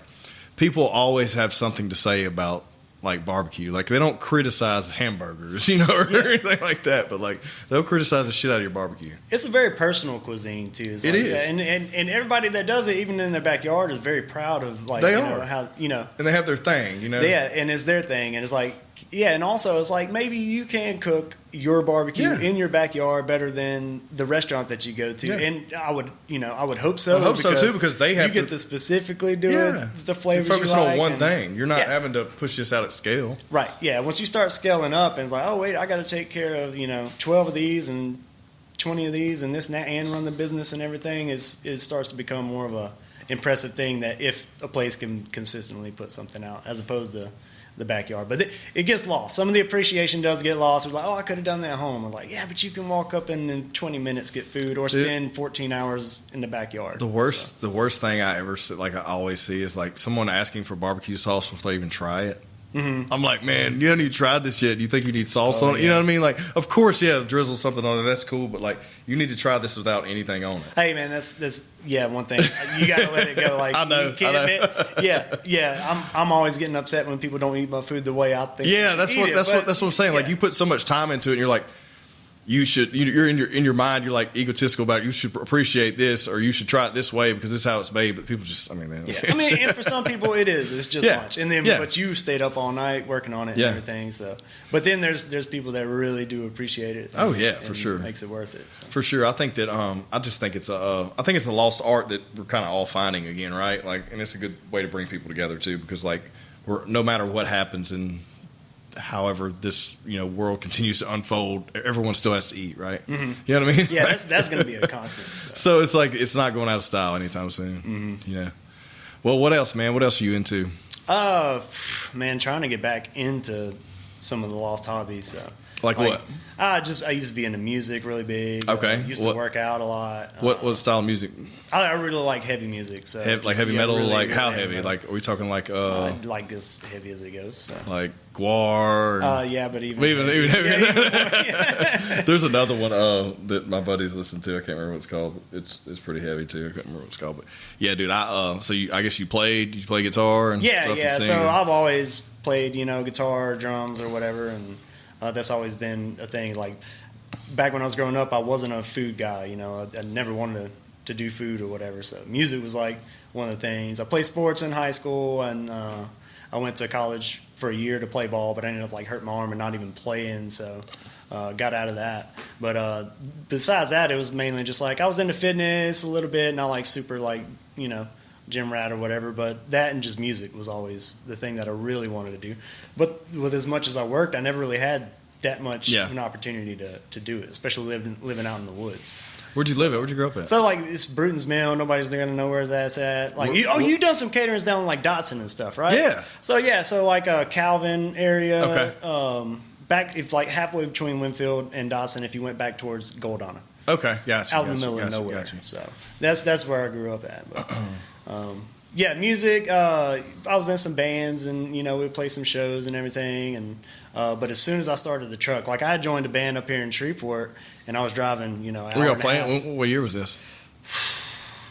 people always have something to say about like barbecue. Like they don't criticize hamburgers, or anything like that, but like they'll criticize the shit out of your barbecue. It's a very personal cuisine too. It is, and everybody that does it, even in their backyard, is very proud of like how and they have their thing, Yeah, and it's their thing, and it's like and also it's like maybe you can cook your barbecue in your backyard better than the restaurant that you go to, and I would hope so. I hope so too because they have you get to specifically do it, the flavors. You're focusing on one thing. You're not having to push this out at scale. Right. Yeah. Once you start scaling up, and it's like, oh wait, I got to take care of 12 of these and 20 of these and this and that, and run the business and everything. It starts to become more of a impressive thing that if a place can consistently put something out, as opposed to the backyard. But it gets lost. Some of the appreciation does get lost. It's like, oh, I could have done that at home. I was like, yeah, but you can walk up and in 20 minutes get food or spend 14 hours in the backyard. The worst thing I ever I always see is like someone asking for barbecue sauce before they even try it. Mm-hmm. I'm like, man, you haven't even tried this yet. You think you need sauce on it? You know what I mean? Like, of course, drizzle something on it. That's cool. But like, you need to try this without anything on it. Hey, man, that's one thing. You got to let it go. Like, I know. I'm always getting upset when people don't eat my food the way I think. Yeah, that's what I'm saying. Like, you put so much time into it, and you're like, you should. You're in your mind. You're like egotistical about it. You should appreciate this, or you should try it this way because this is how it's made. But people just, and for some people it is. It's just lunch, and then but you stayed up all night working on it and everything. So, but then there's people that really do appreciate it. For sure, makes it worth it. So. For sure, I think that I just think it's a lost art that we're kind of all finding again, right? Like, and it's a good way to bring people together too, because like no matter what happens and however this world continues to unfold, everyone still has to eat, right? Mm-hmm. You know what I mean? Yeah, that's going to be a constant. So it's like it's not going out of style anytime soon. Mm-hmm. Well, what else, man? What else are you into? Man, trying to get back into some of the lost hobbies. Like what? I used to be into music really big. Okay. Used to work out a lot. What style of music? I really like heavy music. So like heavy metal? Really, like really how heavy? Like are we talking like like as heavy as it goes. So. Like Guar? But even heavier. There's another one that my buddies listen to. I can't remember what it's called. It's pretty heavy too. I can't remember what it's called. But yeah, dude. I guess you play guitar and stuff and sing, so I've always played guitar, drums, or whatever, and that's always been a thing. Like back when I was growing up, I wasn't a food guy. I never wanted to do food or whatever. So music was like one of the things. I played sports in high school, and I went to college for a year to play ball, but I ended up like hurting my arm and not even playing. So got out of that. But besides that, it was mainly just like I was into fitness a little bit, not like super like gym rat or whatever, but that and just music was always the thing that I really wanted to do. But with as much as I worked, I never really had that much of an opportunity to do it, especially living out in the woods. Where'd you live at? Where'd you grow up at? So like it's Bruton's Mill. Nobody's gonna know where that's at. Like you done some caterings down in like Dotson and stuff, right? Yeah. So like a Calvin area. Okay. Back if like halfway between Winfield and Dotson, if you went back towards Goldana. Okay, gotcha. Out in the middle of nowhere. Gotcha. So that's where I grew up at. But music. I was in some bands, and we'd play some shows and everything. And but as soon as I started the truck, like I had joined a band up here in Shreveport, and I was driving. Hour were y'all playing? What year was this?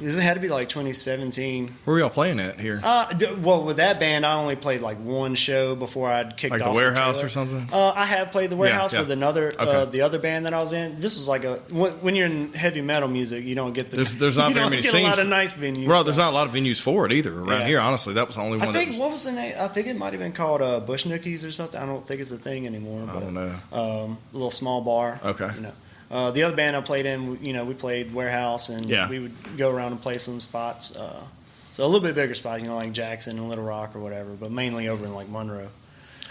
It had to be like 2017. Where were y'all playing at here? Well, with that band, I only played like one show before I'd kicked off. Like the Warehouse or something? I have played the Warehouse with another the other band that I was in. This was like when you're in heavy metal music, you don't get there's not very many scenes. A lot of nice venues. Bro, there's not a lot of venues for it either around here. Honestly, that was the only one. What was the name? I think it might have been called Bush Nookies or something. I don't think it's a thing anymore. I don't know. A little small bar. Okay. The other band I played in, we played Warehouse, and we would go around and play some spots. So a little bit bigger spots, like Jackson and Little Rock or whatever, but mainly over in like Monroe.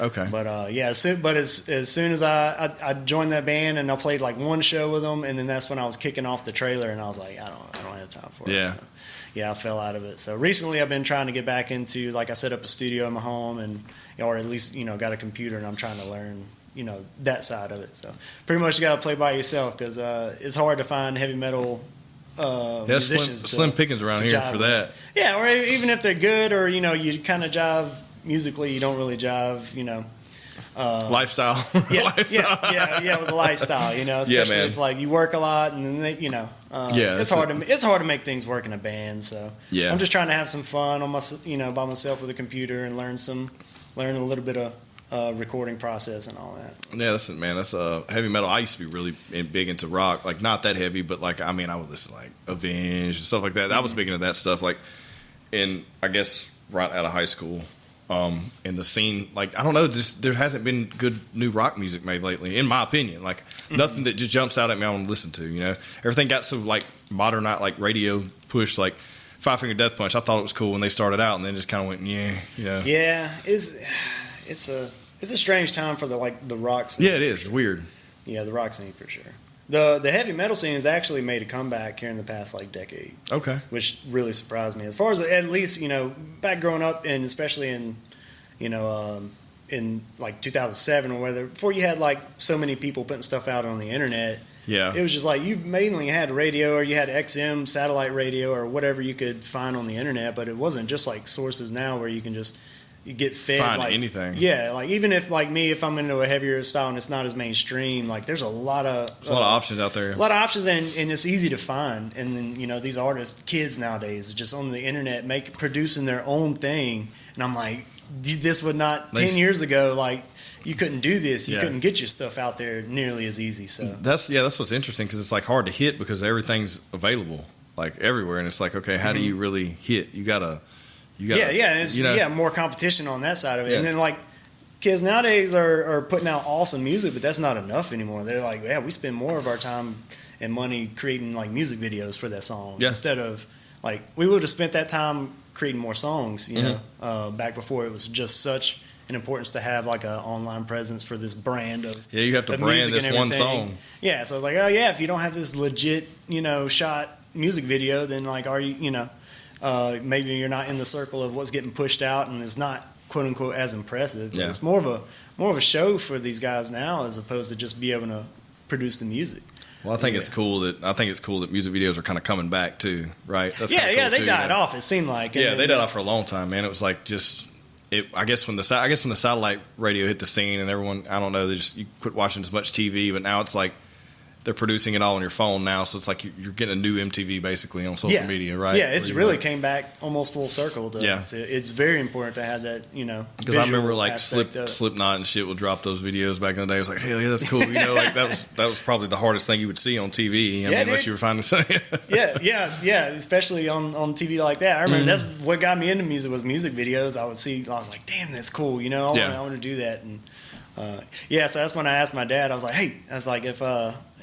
Okay. But as soon as I joined that band and I played like one show with them, and then that's when I was kicking off the trailer, and I was like, I don't have time for it. Yeah. So, yeah, I fell out of it. So recently I've been trying to get back into, like, I set up a studio in my home, and or at least got a computer, and I'm trying to learn that side of it. So pretty much you got to play by yourself, because it's hard to find heavy metal musicians. Slim pickings around here for that. Yeah, or even if they're good, or you kind of jive musically, you don't really jive. Lifestyle. Yeah, lifestyle. yeah, with the lifestyle. Especially if like you work a lot, and then it's hard to make things work in a band. So I'm just trying to have some fun on my by myself with a computer and learn a little bit of recording process and all that. Yeah, that's heavy metal. I used to be really big into rock, like not that heavy, but like I would listen to like Avenged and stuff like that. I was big into that stuff, like I guess right out of high school. In the scene, like I don't know, just there hasn't been good new rock music made lately, in my opinion. Like nothing that just jumps out at me I want to listen to. Everything got so like modern, not like radio push, like Five Finger Death Punch. I thought it was cool when they started out, and then just kind of went, Yeah, it's a strange time for the rock scene. Yeah, it is. It's weird. Yeah, the rock scene for sure. The heavy metal scene has actually made a comeback here in the past decade. Okay. Which really surprised me. As far as at least, back growing up, and especially in like 2007 or whether, before you had like so many people putting stuff out on the internet. Yeah. It was just like you mainly had radio, or you had XM satellite radio, or whatever you could find on the internet, but it wasn't just like sources now where you can just get fed find anything. Yeah, like even if like me, if I'm into a heavier style and it's not as mainstream, like there's a lot of options out there. A lot of options, and it's easy to find. And then these artists, kids nowadays, are just on the internet producing their own thing. And I'm like, this would not 10 years ago. Like you couldn't do this. You couldn't get your stuff out there nearly as easy. So that's what's interesting, because it's like hard to hit because everything's available like everywhere, and it's like, okay, how do you really hit? You gotta and it's more competition on that side of it. And then like kids nowadays are putting out awesome music, but that's not enough anymore. They're like, we spend more of our time and money creating like music videos for that song instead of like we would have spent that time creating more songs. Back before it was just such an importance to have like an online presence for this brand of you have to brand this one song. Yeah, so I was like, if you don't have this legit shot music video, then like are you maybe you're not in the circle of what's getting pushed out, and it's not quote unquote as impressive. Yeah. It's more of a show for these guys now, as opposed to just be able to produce the music. Well, I think it's cool that music videos are kind of coming back too, right? That's cool they died off. It seemed like they died off for a long time, man. It was like I guess when the satellite radio hit the scene, and everyone, I don't know, you quit watching as much TV, but now it's like they're producing it all on your phone now, so it's like you're getting a new MTV basically on social media, right? Yeah, it's really came back almost full circle. It's very important to have that, because I remember like Slipknot and shit would drop those videos back in the day. It was like, hell yeah, that's cool. Like that was probably the hardest thing you would see on TV. Unless you were finding something. yeah, especially on TV like that. I remember that's what got me into music was music videos. I was like, damn, that's cool. I want to do that. And so that's when I asked my dad. I was like, hey,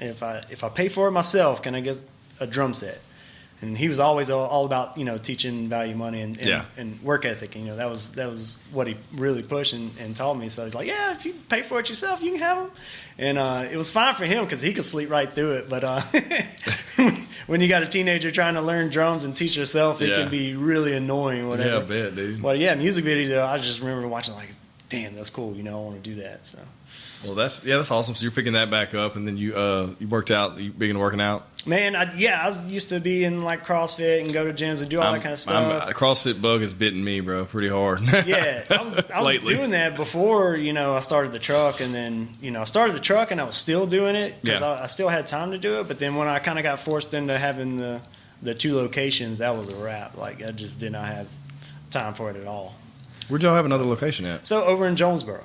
if I pay for it myself, can I get a drum set? And he was always all about teaching value money and work ethic. That was what he really pushed and taught me. So he's like, if you pay for it yourself, you can have them. And it was fine for him because he could sleep right through it. But when you got a teenager trying to learn drums and teach yourself, it can be really annoying. Whatever. Yeah, I bet, dude. But music videos, I just remember watching like, damn, that's cool. I want to do that. So. Well, that's awesome. So you're picking that back up, and then you worked out. You big into working out? Man, I used to be in like CrossFit and go to gyms and do all that kind of stuff. A CrossFit bug has bitten me, bro, pretty hard. Yeah, I was doing that before I started the truck, and then I started the truck and I was still doing it because I still had time to do it. But then when I kind of got forced into having the two locations, that was a wrap. Like I just did not have time for it at all. Where'd y'all have another location at? So over in Jonesboro.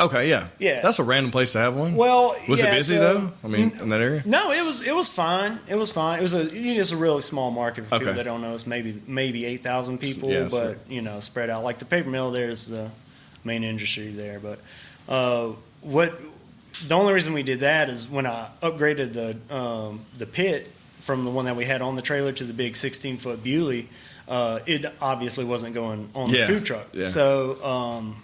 Okay, yeah. That's a random place to have one. Well, was it busy though? I mean, in that area? No, it was fine. It was fine. It was a really small market for people that don't know. It's maybe 8,000 people, but spread out. Like the paper mill, there's the main industry there. But the only reason we did that is when I upgraded the pit from the one that we had on the trailer to the big 16-foot Bewley. It obviously wasn't going on the food truck. Yeah. So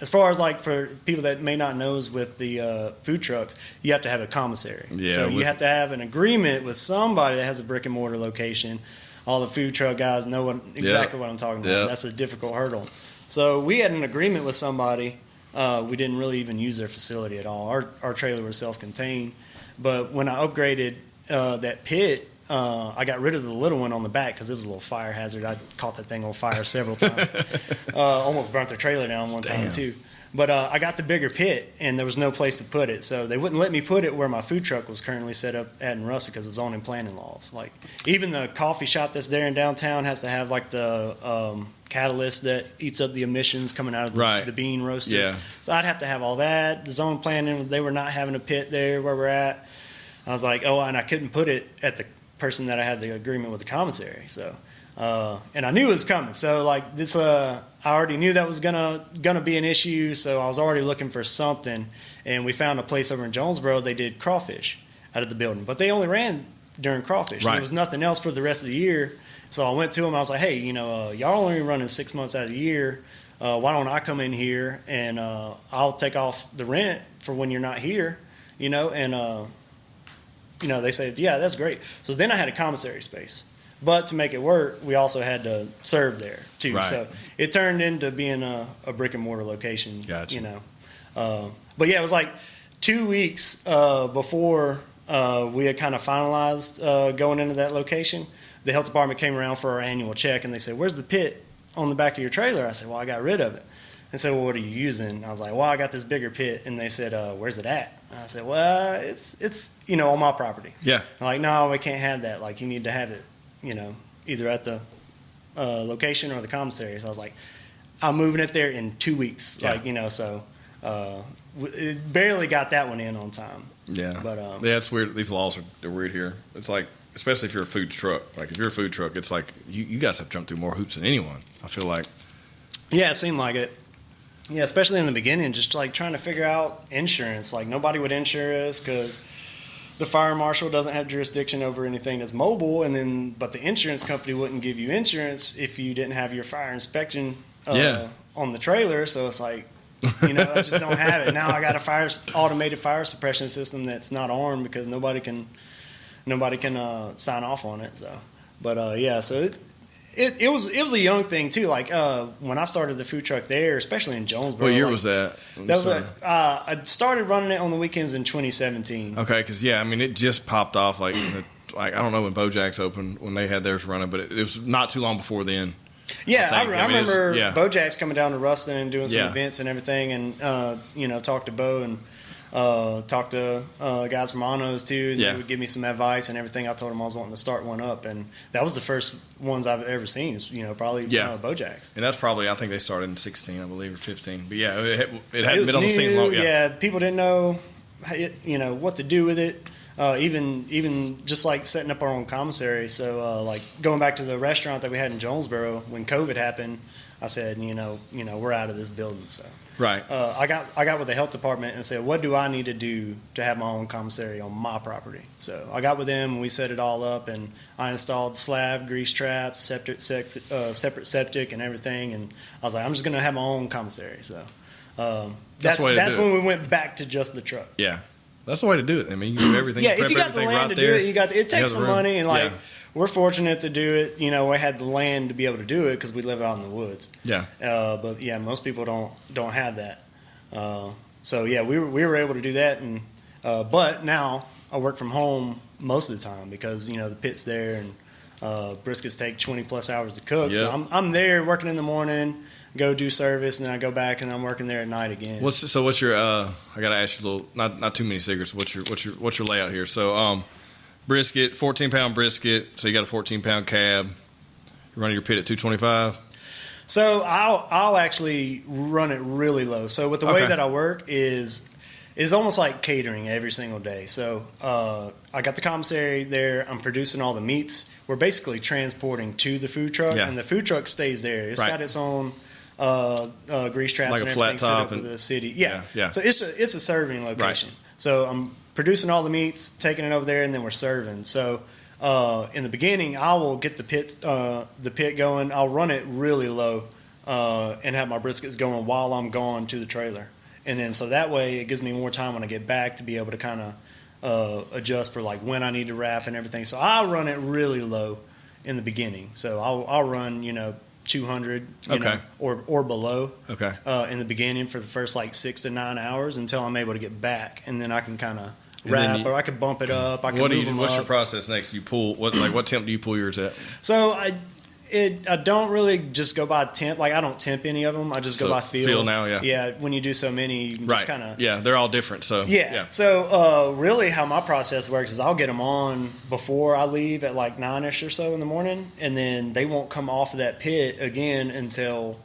as far as like for people that may not know, is with the food trucks, you have to have a commissary. Yeah, so you have to have an agreement with somebody that has a brick and mortar location. All the food truck guys know exactly what I'm talking about. Yep. That's a difficult hurdle. So we had an agreement with somebody. We didn't really even use their facility at all. Our trailer was self-contained. But when I upgraded that pit, I got rid of the little one on the back because it was a little fire hazard. I caught that thing on fire several times. Almost burnt their trailer down one time too. But I got the bigger pit, and there was no place to put it. So they wouldn't let me put it where my food truck was currently set up at in Rustic because it was on in planning laws. Like even the coffee shop that's there in downtown has to have like the catalyst that eats up the emissions coming out of the bean roaster. Yeah. So I'd have to have all that. The zone planning, they were not having a pit there where we're at. I was like, and I couldn't put it at the person that I had the agreement with the commissary. So, and I knew it was coming. So like this, I already knew that was gonna be an issue. So I was already looking for something, and we found a place over in Jonesboro. They did crawfish out of the building, but they only ran during crawfish. There was nothing else for the rest of the year. So I went to them. I was like, hey, y'all only running 6 months out of the year. Why don't I come in here and I'll take off the rent for when you're not here, and they said, yeah, that's great. So then I had a commissary space. But to make it work, we also had to serve there, too. Right. So it turned into being a brick and mortar location. Gotcha. But, yeah, it was like 2 weeks before we had kind of finalized going into that location. The health department came around for our annual check, and they said, where's the pit on the back of your trailer? I said, well, I got rid of it. They said, well, what are you using? I was like, well, I got this bigger pit. And they said, where's it at? And I said, well, it's on my property. Yeah. I'm like, no, we can't have that. Like, you need to have it, either at the location or the commissary. So I was like, I'm moving it there in 2 weeks. Yeah. So it barely got that one in on time. Yeah. But yeah, it's weird. These laws are weird here. It's like, especially if you're a food truck. Like, if you're a food truck, it's like you guys have jumped through more hoops than anyone, I feel like. Yeah, it seemed like it. Yeah, especially in the beginning, just like trying to figure out insurance. Like nobody would insure us because the fire marshal doesn't have jurisdiction over anything that's mobile, but the insurance company wouldn't give you insurance if you didn't have your fire inspection on the trailer. So it's like, I just don't have it. Now I got a automated fire suppression system that's not armed because nobody can sign off on it. So, but yeah, so. It was a young thing too. Like when I started the food truck there, especially in Jonesboro. What year was that? That was I started running it on the weekends in 2017. Okay, because it just popped off. Like I don't know when Bojack's opened when they had theirs running, but it was not too long before then. Yeah, I remember Bojack's coming down to Ruston and doing some events and everything, and talked to Bo and. Talked to guys from Anos too. They would give me some advice and everything. I told them I was wanting to start one up, and that was the first ones I've ever seen. Probably Bojack's. And that's probably, I think they started in 16, I believe, or 15. But yeah, it hadn't been on the scene long. Yeah, people didn't know, what to do with it. Even just like setting up our own commissary. So like going back to the restaurant that we had in Jonesboro when COVID happened, I said, we're out of this building. So. Right. I got with the health department and said, what do I need to do to have my own commissary on my property? So I got with them and we set it all up, and I installed slab, grease traps, separate septic and everything. And I was like, I'm just going to have my own commissary. So that's when we went back to just the truck. Yeah. That's the way to do it. You do everything. Yeah, if you got the land to do it, it takes some money, and we're fortunate to do it. We had the land to be able to do it because we live out in the woods. Yeah. But yeah, most people don't have that. So yeah, we were able to do that, and but now I work from home most of the time because the pit's there, and briskets take 20+ hours to cook. Yep. So I'm there working in the morning. Go do service, and then I go back, and I'm working there at night again. What's your? I gotta ask you a little, not too many secrets. What's your layout here? So, brisket, 14-pound brisket. So you got a 14-pound cab. You're running your pit at 225. So I'll actually run it really low. So with the way that I work is almost like catering every single day. So I got the commissary there. I'm producing all the meats. We're basically transporting to the food truck, and the food truck stays there. It's got its own. Grease traps like and a everything flat top set up with the city. Yeah. So it's a serving location. Right. So I'm producing all the meats, taking it over there, and then we're serving. So in the beginning, I will get the pit going. I'll run it really low and have my briskets going while I'm gone to the trailer. And then so that way it gives me more time when I get back to be able to kind of adjust for like when I need to wrap and everything. So I'll run it really low in the beginning. So I'll run, 200 or below in the beginning for the first like 6 to 9 hours until I'm able to get back. And then I can kind of wrap, or I could bump it up. I can move them what's up. your process next? You pull, what temp do you pull yours at? So I don't really just go by temp. Like I don't temp any of them. I just go by feel. Feel now, yeah. Yeah, when you do so many, you just kind of. Yeah, they're all different. So yeah. So really, how my process works is I'll get them on before I leave at like 9ish or so in the morning, and then they won't come off of that pit again until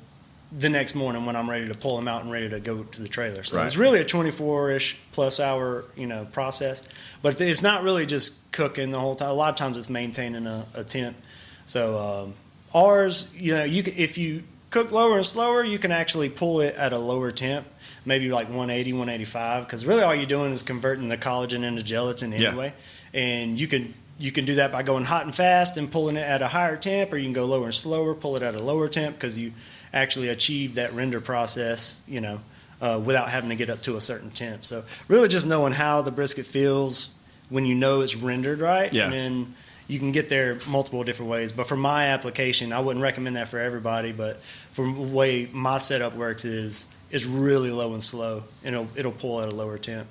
the next morning when I'm ready to pull them out and ready to go to the trailer. So it's really a 24-ish plus hour process, but it's not really just cooking the whole time. A lot of times it's maintaining a temp. So. Ours, if you cook lower and slower, you can actually pull it at a lower temp, maybe like 180, 185, because really all you're doing is converting the collagen into gelatin anyway. Yeah. And you can do that by going hot and fast and pulling it at a higher temp, or you can go lower and slower, pull it at a lower temp, because you actually achieve that render process, without having to get up to a certain temp. So really just knowing how the brisket feels when you know it's rendered right, and then you can get there multiple different ways. But for my application, I wouldn't recommend that for everybody, but for the way my setup works is really low and slow, and it'll pull at a lower temp.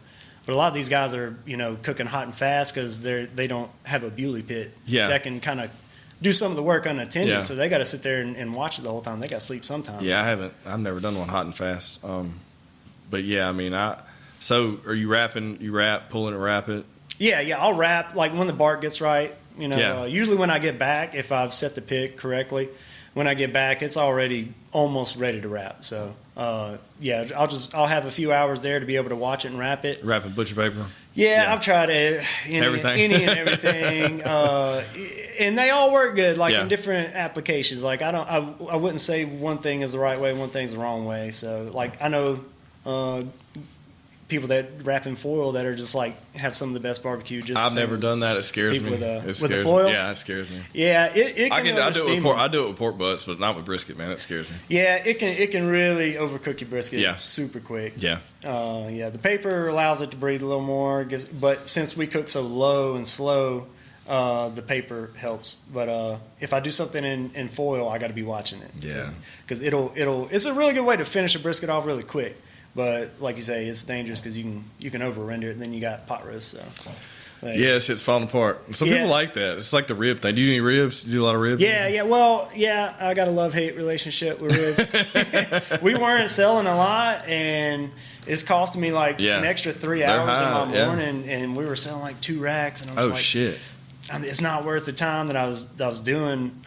But a lot of these guys are, cooking hot and fast because they don't have a Bewley pit that can kind of do some of the work unattended. Yeah. So they got to sit there and watch it the whole time. They got to sleep sometimes. Yeah, I've never done one hot and fast. But yeah, I mean, so are you wrapping? You wrap, pull it and wrap it? Yeah, I'll wrap like when the bark gets right. Usually when I get back, if I've set the pit correctly, when I get back, it's already almost ready to wrap. So, I'll have a few hours there to be able to watch it and wrap it. Wrapping butcher paper? Yeah, I've tried everything and everything. And they all work good, like in different applications. Like I wouldn't say one thing is the right way, one thing's the wrong way. So like I know people that wrap in foil that are just like have some of the best barbecue. I've never done that. It scares me. With the foil? Yeah, it scares me. Yeah, it can I do it with pork butts, but not with brisket, man. It scares me. Yeah, it can really overcook your brisket super quick. Yeah. The paper allows it to breathe a little more, but since we cook so low and slow, the paper helps. But if I do something in foil, I got to be watching it. Yeah. Because it's a really good way to finish a brisket off really quick. But like you say, it's dangerous because you can over render it, and then you got pot roast. So shit's falling apart. Some people like that. It's like the rib thing. Do you do any ribs? Do you do a lot of ribs? Yeah. Well, I got a love-hate relationship with ribs. We weren't selling a lot, and it's costing me like an extra 3 hours in my morning, and we were selling like 2 racks, and I was shit. I mean, it's not worth the time that I was doing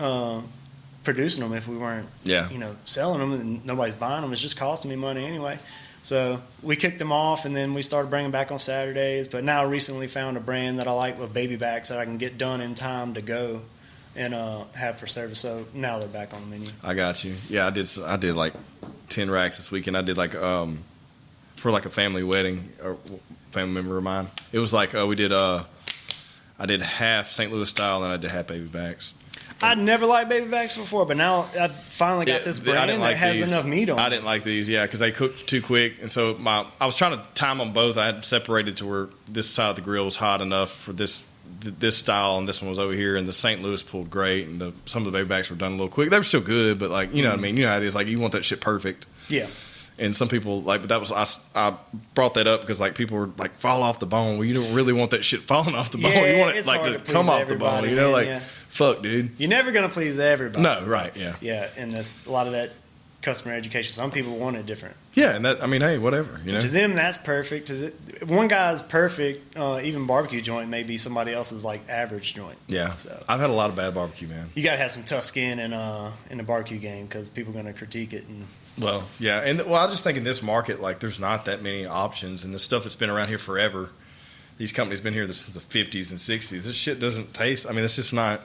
producing them if we weren't selling them, and nobody's buying them. It's just costing me money anyway. So we kicked them off, and then we started bringing them back on Saturdays. But now I recently found a brand that I like with baby backs that I can get done in time to go and have for service. So now they're back on the menu. I got you. Yeah, I did like 10 racks this weekend. I did like for like a family wedding, or family member of mine. It was like I did half St. Louis style, and I did half baby backs. I'd never liked baby backs before, but now I finally got this brand that has enough meat on it. I didn't like these, because they cooked too quick. And so I was trying to time them both. I had separated to where this side of the grill was hot enough for this style, and this one was over here. And the St. Louis pulled great, and some of the baby backs were done a little quick. They were still good, but like, you know what I mean? You know how it is. Like, you want that shit perfect. Yeah. And some people but that was I brought that up because like people were like fall off the bone. Well, you don't really want that shit falling off the bone. You want it like to come off the bone. Fuck, dude. You're never gonna please everybody. No, right? Yeah. Yeah, and that's a lot of that customer education. Some people want it different. Yeah, and that hey, whatever. To them, that's perfect. One guy's perfect. Even barbecue joint may be somebody else's like average joint. Yeah. So I've had a lot of bad barbecue, man. You gotta have some tough skin in the barbecue game because people are gonna critique it and. Well, yeah, and I just think in this market, like, there's not that many options, and the stuff that's been around here forever, these companies been here since the 50s and 60s. This shit doesn't taste. I mean, it's just not.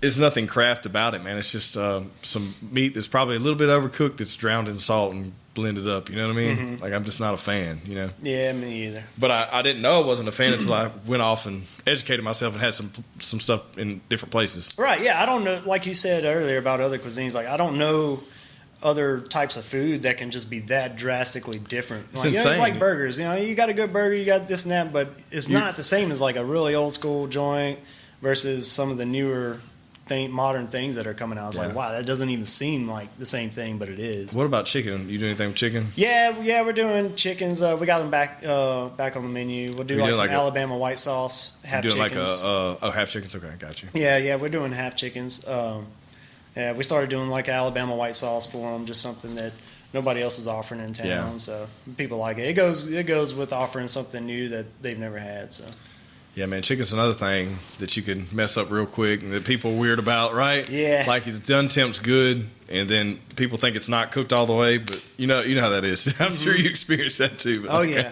It's nothing craft about it, man. It's just some meat that's probably a little bit overcooked, that's drowned in salt and blended up. You know what I mean? Mm-hmm. Like I'm just not a fan. You know? Yeah, me either. But I didn't know I wasn't a fan until I went off and educated myself and had some stuff in different places. Right? Yeah, I don't know. Like you said earlier about other cuisines, like I don't know other types of food that can just be that drastically different. It's like, insane. It's like burgers. You know, you got a good burger, you got this and that, but it's not the same as like a really old school joint versus some of the newer modern things that are coming out. It's like, wow, that doesn't even seem like the same thing, but it is. What about chicken? You do anything with chicken? Yeah, we're doing chickens. We got them back on the menu. We'll do like some Alabama white sauce, half chickens. Doing like half chickens? Okay, got you. Yeah, we're doing half chickens. Yeah, we started doing like Alabama white sauce for them, just something that nobody else is offering in town. So people like it. It goes with offering something new that they've never had. So. Yeah, man, chicken's another thing that you can mess up real quick and that people are weird about, right? Yeah. Like the done temp's good, and then people think it's not cooked all the way, but you know how that is. I'm sure you experienced that too. But oh yeah.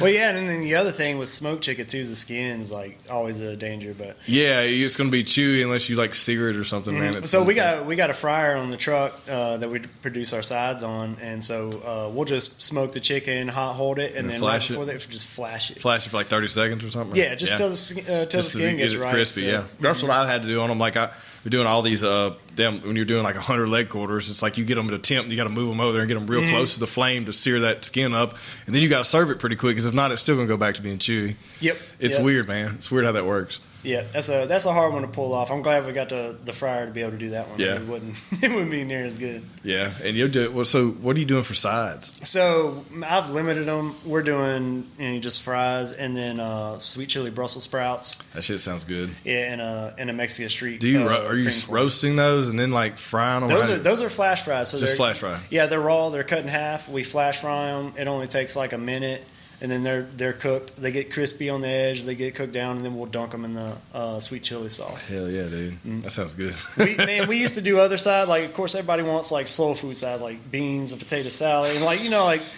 Well, yeah, and then the other thing with smoked chicken too is the skin's like always a danger. But yeah, it's going to be chewy unless you like sear it or something, man. So we got a fryer on the truck that we produce our sides on, and so we'll just smoke the chicken, hot hold it, and then right before that, just flash it. Flash it for like 30 seconds or something. Yeah, just till the skin gets right. Crispy. So. Yeah, that's what I had to do on them. Like we're doing all these when you're doing like 100 leg quarters, it's like you get them at a temp, you got to move them over there and get them real close to the flame to sear that skin up, and then you got to serve it pretty quick because if not, it's still going to go back to being chewy. Yep, it's weird, man. It's weird how that works. Yeah, that's a hard one to pull off. I'm glad we got the fryer to be able to do that one. Yeah, it wouldn't be near as good. Yeah, and you do. Well, so what are you doing for sides? So I've limited them. We're doing just fries and then sweet chili Brussels sprouts. That shit sounds good. Yeah, and a Mexican street. Do you are you roasting those and then like frying them? Those are flash fries. So just flash fry. Yeah, they're raw. They're cut in half. We flash fry them. It only takes like a minute. And then they're cooked. They get crispy on the edge. They get cooked down, and then we'll dunk them in the sweet chili sauce. Hell yeah, dude! That sounds good. we used to do other side. Like, of course, everybody wants like soul food sides, like beans and potato salad, and like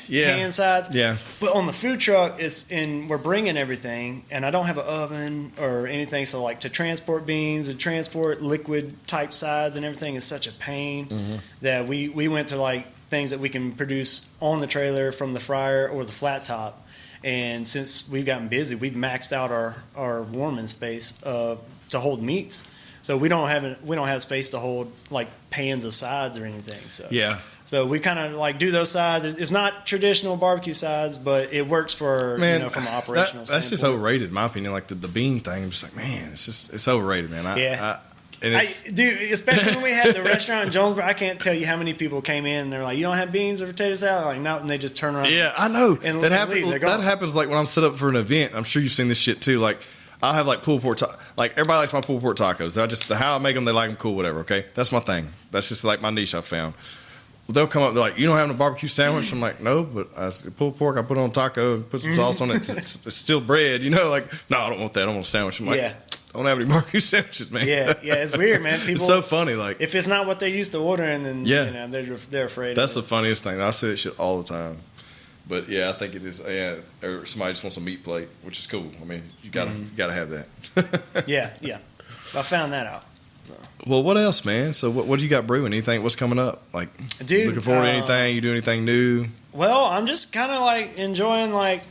pan sides. Yeah. But on the food truck, we're bringing everything, and I don't have an oven or anything. So like to transport beans and transport liquid type sides and everything is such a pain that we went to like things that we can produce on the trailer from the fryer or the flat top. And since we've gotten busy, we've maxed out our warming space to hold meats. So we don't have space to hold like pans of sides or anything. So we kind of like do those sides. It's not traditional barbecue sides, but it works for from an operational standpoint. That's just overrated, in my opinion. Like the bean thing, I'm just like, man, it's overrated, man. Dude, especially when we had the restaurant in Jonesboro, I can't tell you how many people came in and they're like, "You don't have beans or potato salad?" I'm like, no, and they just turn around. Yeah, I know. And that happens. That happens like when I'm set up for an event. I'm sure you've seen this shit too. Like I'll have like pulled pork. Like everybody likes my pulled pork tacos. How I make them, they like them. Cool, whatever. Okay, that's my thing. That's just like my niche I found. Well, they'll come up. They're like, "You don't have a barbecue sandwich?" I'm like, "No, but pulled pork. I put on a taco and put some sauce on it. It's still bread, Like, no, I don't want that. I don't want a sandwich." I'm like, I don't have any barbecue sandwiches, man. Yeah, it's weird, man. People, it's so funny. Like if it's not what they're used to ordering, then they're afraid. That's the funniest thing. I say that shit all the time. But yeah, I think it is. Yeah, or somebody just wants a meat plate, which is cool. I mean, you gotta have that. yeah. I found that out. So. Well, what else, man? So what do you got brewing? Anything? What's coming up? Like, dude, looking forward to anything? You do anything new? Well, I'm just kind of like enjoying like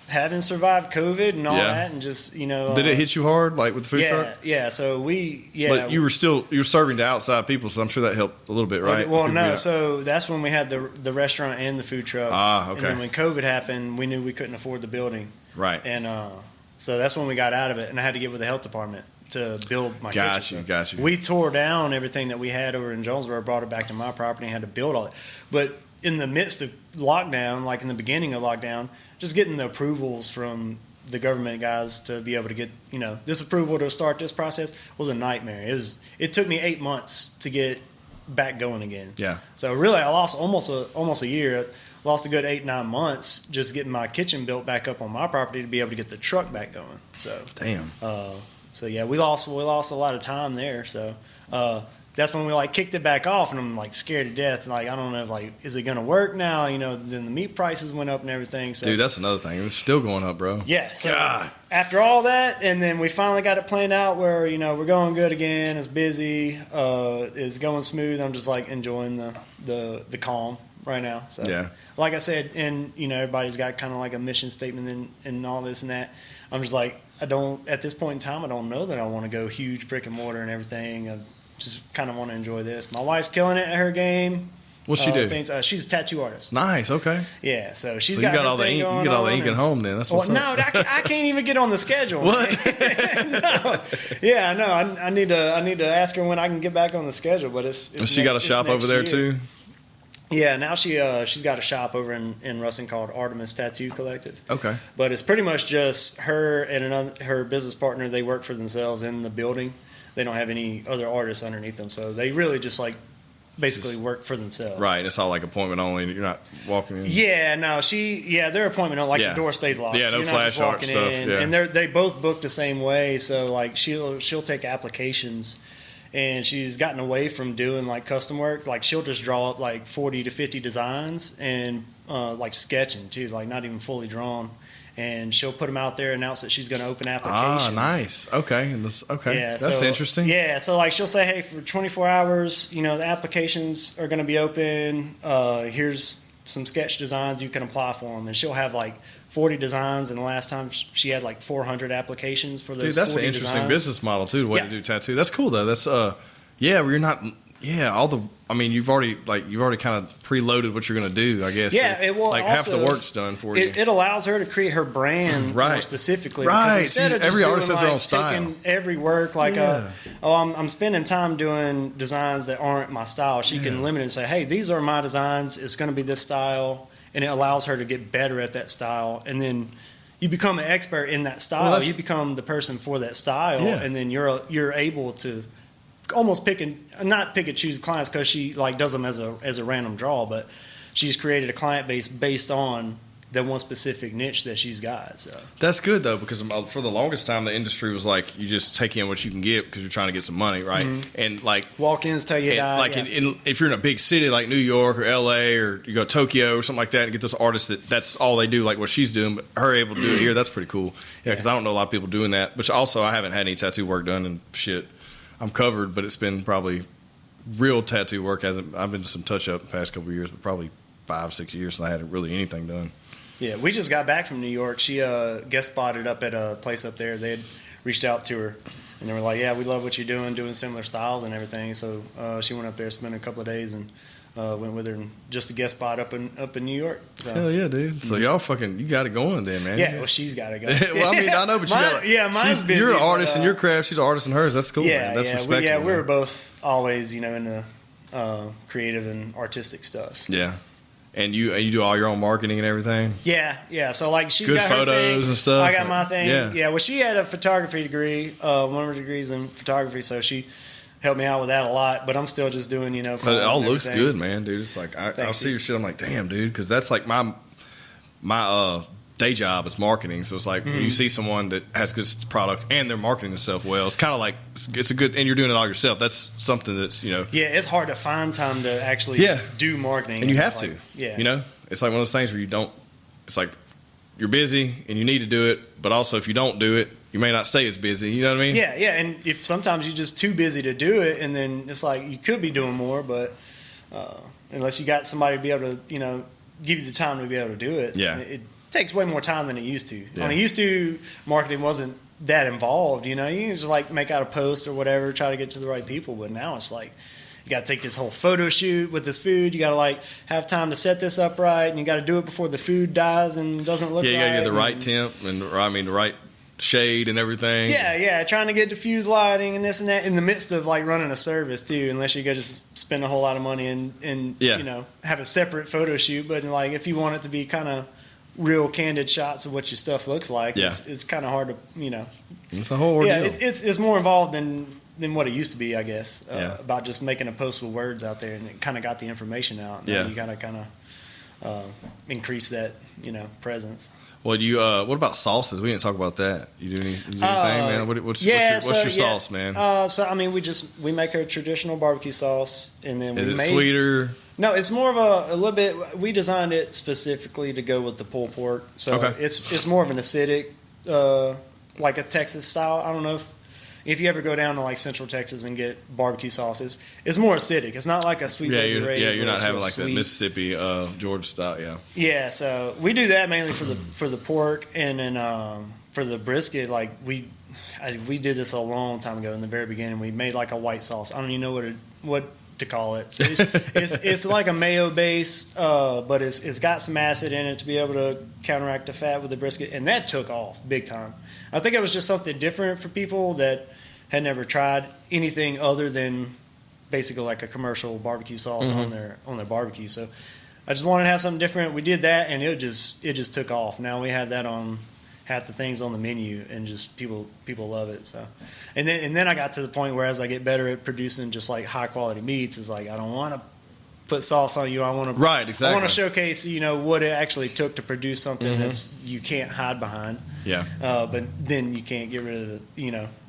having survived COVID and all that, and just Did it hit you hard, like with the food truck? Yeah. So But you were serving to outside people, so I'm sure that helped a little bit, right? Well, no. So that's when we had the restaurant and the food truck. Ah, okay. And then when COVID happened, we knew we couldn't afford the building. Right. And so that's when we got out of it, and I had to get with the health department to build my kitchen. Got you. We tore down everything that we had over in Jonesboro, brought it back to my property, and had to build all it. But in the midst of lockdown, like in the beginning of lockdown, just getting the approvals from the government guys to be able to get this approval to start this process was a nightmare. It took me 8 months to get back going again. Yeah. So really, I lost almost a year. Lost a good 8-9 months just getting my kitchen built back up on my property to be able to get the truck back going. So damn. So yeah, we lost a lot of time there. So that's when we like kicked it back off, and I'm like scared to death. Like I don't know, it's like, is it going to work now? Then the meat prices went up and everything. So dude, that's another thing. It's still going up, bro. Yeah. So after all that, and then we finally got it planned out where we're going good again. It's busy. It's going smooth. I'm just like enjoying the calm right now. So, yeah. Like I said, and everybody's got kind of like a mission statement and all this and that. I'm just like, at this point in time, I don't know that I want to go huge brick and mortar and everything. I just kind of want to enjoy this. My wife's killing it at her game. What's she do? She's a tattoo artist. Nice. Okay. Yeah. So she's got all the ink. You get all the ink at home. Then that's what's up. No, I can't even get on the schedule. What? No. Yeah. No. I need to ask her when I can get back on the schedule. But it's she got a shop over there too. Yeah. Now she's got a shop over in Ruston called Artemis Tattoo Collective. Okay. But it's pretty much just her and her business partner. They work for themselves in the building. They don't have any other artists underneath them, so they really just basically work for themselves. Right. It's all like appointment only. You're not walking in. Yeah, no, their appointment only. The door stays locked. Yeah, no flash art stuff. Yeah. And they both book the same way. So she'll take applications, and she's gotten away from doing custom work. She'll just draw up 40 to 50 designs and sketching too, not even fully drawn. And she'll put them out there, announce that she's going to open applications. Ah, nice. Okay. Yeah, that's interesting. Yeah, so she'll say, hey, for 24 hours, the applications are going to be open. Here's some sketch designs you can apply for them. And she'll have 40 designs, and the last time she had 400 applications for those. Dude, that's 40 an interesting designs. business model too. The way to do tattoo. That's cool though. That's where you're not. Yeah, you've already kind of preloaded what you're going to do, I guess. Yeah, it will. Half the work's done for you. It allows her to create her brand more specifically. Right. Instead of every just artist has their own style. Taking every work I'm spending time doing designs that aren't my style. She can limit it and say, hey, these are my designs. It's going to be this style, and it allows her to get better at that style, and then you become an expert in that style. Well, you become the person for that style, and then you're able to almost not pick and choose clients because she does them as a random draw, but she's created a client base based on the one specific niche that she's got. So that's good though, because for the longest time the industry was you just take in what you can get because you're trying to get some money, right? Mm-hmm. And walk-ins tell you if you're in a big city like New York or LA or you go to Tokyo or something like that and get those artists that's all they do, like what she's doing, but her able to do it here, that's pretty cool. Yeah, because I don't know a lot of people doing that. Which also I haven't had any tattoo work done and shit. I'm covered, but it's been probably real tattoo work. I've been to some touch-up the past couple of years, but probably 5-6 years since I had really anything done. Yeah, we just got back from New York. She guest spotted up at a place up there. They had reached out to her, and they were like, yeah, we love what you're doing similar styles and everything. So she went up there, spent a couple of days, and went with her and just a guest spot up in New York. So. Hell yeah, dude! So y'all you got it going then, man. Yeah, well, she's got it going. Well, I know, but mine's busy. You're an artist in your craft. She's an artist in hers. That's cool. Yeah, man. That's respectable. We were both always, into creative and artistic stuff. Yeah, and you do all your own marketing and everything. Yeah. So she's good got photos her thing, and stuff. I got my thing. Yeah. Well, she had a photography degree, one of her degrees in photography, so she helped me out with that a lot, but I'm still just doing, But it all looks good, man, dude. It's I'll see your shit. I'm like, damn, dude, because that's my day job is marketing. So it's when you see someone that has good product and they're marketing themselves well, it's kind of it's a good, and you're doing it all yourself. That's something that's Yeah, it's hard to find time to actually do marketing, and you have to. Yeah, it's like one of those things where you don't. It's you're busy and you need to do it, but also if you don't do it, you may not stay as busy. You know what I mean? Yeah, and if sometimes you're just too busy to do it, and then it's you could be doing more, but unless you got somebody to be able to, give you the time to be able to do it, it takes way more time than it used to. Yeah. Used to marketing wasn't that involved. You can just make out a post or whatever, try to get to the right people. But now it's you got to take this whole photo shoot with this food. You got to have time to set this up right, and you got to do it before the food dies and doesn't look right. Yeah, you got to get the right temp and the right shade and everything. Yeah, trying to get diffused lighting and this and that in the midst of running a service too, unless you go just spend a whole lot of money and have a separate photo shoot. But if you want it to be kind of real candid shots of what your stuff looks like, it's kind of hard to It's a whole ordeal. Yeah, it's more involved than what it used to be, I guess. About just making a post with words out there, and it kind of got the information out. And you got to kind of increase that presence. Well, what about sauces? We didn't talk about that. You do anything, man? What's your sauce, man? We make a traditional barbecue sauce, and then is it sweeter? No, it's more of a little bit. We designed it specifically to go with the pulled pork, so it's more of an acidic, like a Texas style. I don't know if if you ever go down to like Central Texas and get barbecue sauces, it's more acidic. It's not like a Sweet Baby Ray's. Yeah, you're not having like that Mississippi, Georgia style. Yeah. Yeah, so we do that mainly for the pork, and then for the brisket, like we did this a long time ago in the very beginning. We made like a white sauce. I don't even know what to call it. So it's like a mayo base, but it's got some acid in it to be able to counteract the fat with the brisket, and that took off big time. I think it was just something different for people that had never tried anything other than basically like a commercial barbecue sauce on their barbecue. So I just wanted to have something different. We did that, and it just took off. Now we have that on half the things on the menu, and just people love it. So, and then I got to the point where as I get better at producing just like high quality meats, it's like I don't want to put sauce on you. I want to I want to showcase what it actually took to produce something that's you can't hide behind. Yeah. But then you can't get rid of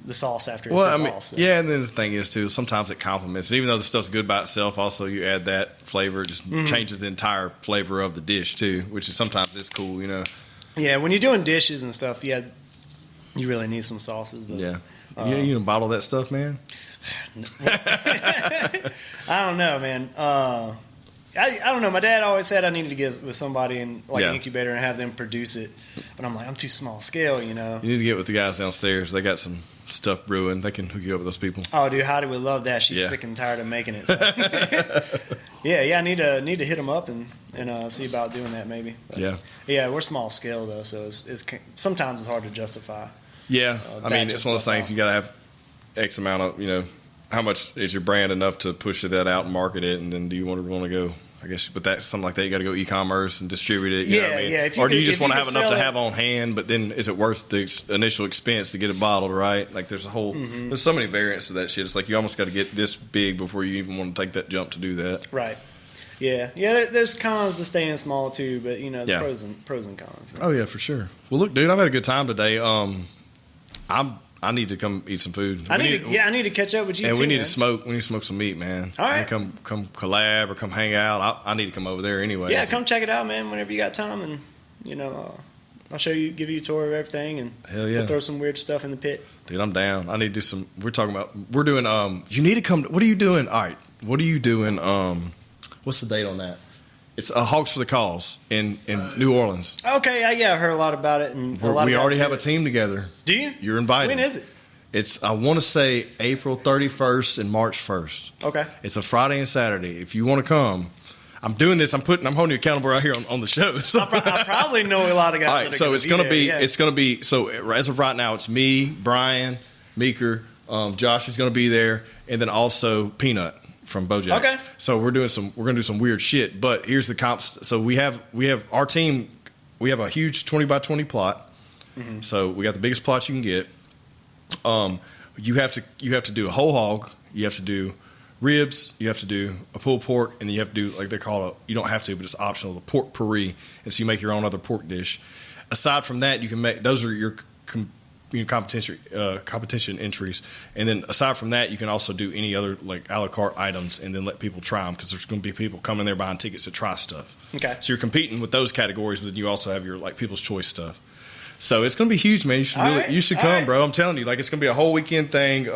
the sauce after it's off. So. Yeah, and then the thing is too, sometimes it complements. Even though the stuff's good by itself, also you add that flavor, it just changes the entire flavor of the dish too, which is sometimes it's cool, Yeah, when you're doing dishes and stuff, you really need some sauces. But, yeah. You don't bottle that stuff, man? I don't know, man. I don't know. My dad always said I needed to get with somebody in an incubator and have them produce it. But I'm like, I'm too small scale, You need to get with the guys downstairs. They got some stuff brewing. They can hook you up with those people. Oh, dude, Heidi would love that. She's sick and tired of making it. So. Yeah. I need to hit them up and see about doing that maybe. But, yeah, we're small scale though, so it's sometimes it's hard to justify. Yeah, I mean it's one of those things you got to have X amount of how much is your brand enough to push that out and market it, and then do you want to go? I guess, but that's something like that. You got to go e-commerce and distribute it. You know what I mean? Yeah. Or do you just want to have enough to have on hand? But then, is it worth the initial expense to get it bottled? Right? Like, there's there's so many variants to that shit. It's like you almost got to get this big before you even want to take that jump to do that. Right. Yeah. There's cons to staying small too, but the pros and cons. Oh yeah, for sure. Well, look, dude, I've had a good time today. I need to come eat some food. I need to catch up with you. And too, we need man. to smoke. We need to smoke some meat, man. All right, come collab or come hang out. I need to come over there anyway. Yeah, come check it out, man. Whenever you got time, and I'll give you a tour of everything, and we'll throw some weird stuff in the pit. Dude, I'm down. I need to do some. We're doing. You need to come. What are you doing? All right. What are you doing? What's the date on that? It's Hogs for the Cause in New Orleans. Okay, I heard a lot about it, and we already have a team together. Do you? You're invited. When is it? It's I want to say April 31st and March 1st. Okay. It's a Friday and Saturday. If you want to come, I'm doing this. I'm holding you accountable right here on the show. So. I probably know a lot of guys. All right, so it's going to be. So as of right now, it's me, Brian, Meeker, Josh is going to be there, and then also Peanut from Bojack's. Okay. So we're going to do some weird shit. But here's the comps. So we have our team. We have a huge 20 by 20 plot. Mm-hmm. So we got the biggest plot you can get. You have to do a whole hog. You have to do ribs. You have to do a pulled pork, and then you have to do like they call it. You don't have to, but it's optional. The pork pourri, and so you make your own other pork dish. Aside from that, you can make those are your competition entries, and then aside from that, you can also do any other like a la carte items, and then let people try them because there's going to be people coming there buying tickets to try stuff. Okay, so you're competing with those categories, but then you also have your like people's choice stuff. So it's going to be huge, man. You should come, bro. I'm telling you, like it's going to be a whole weekend thing.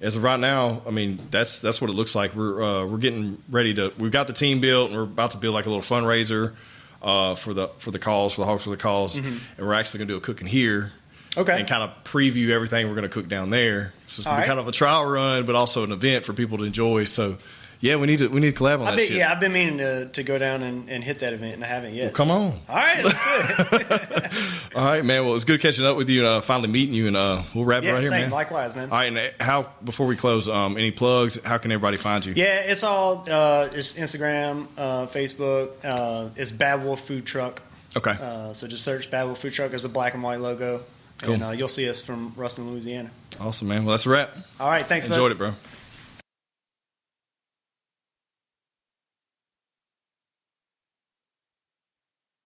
As of right now, I mean that's what it looks like. We're getting ready to. We've got the team built, and we're about to build like a little fundraiser for the Hogs for the Cause, and we're actually going to do a cooking here. Okay. And kind of preview everything we're going to cook down there. So it's going to be kind of a trial run, but also an event for people to enjoy. So, yeah, we need to collab on that shit. Yeah, I've been meaning to go down and hit that event, and I haven't yet. Well, come on. All right, let's do it. All right, man. Well, it's good catching up with you and finally meeting you, and we'll wrap it right here, man. Likewise, man. All right, and before we close, any plugs? How can everybody find you? Yeah, it's all it's Instagram, Facebook. It's Bad Wolf Food Truck. Okay. So just search Bad Wolf Food Truck. There's a black and white logo. Cool. And you'll see us from Ruston, Louisiana. Awesome, man. Well, that's a wrap. All right. Thanks, Enjoyed it, bro.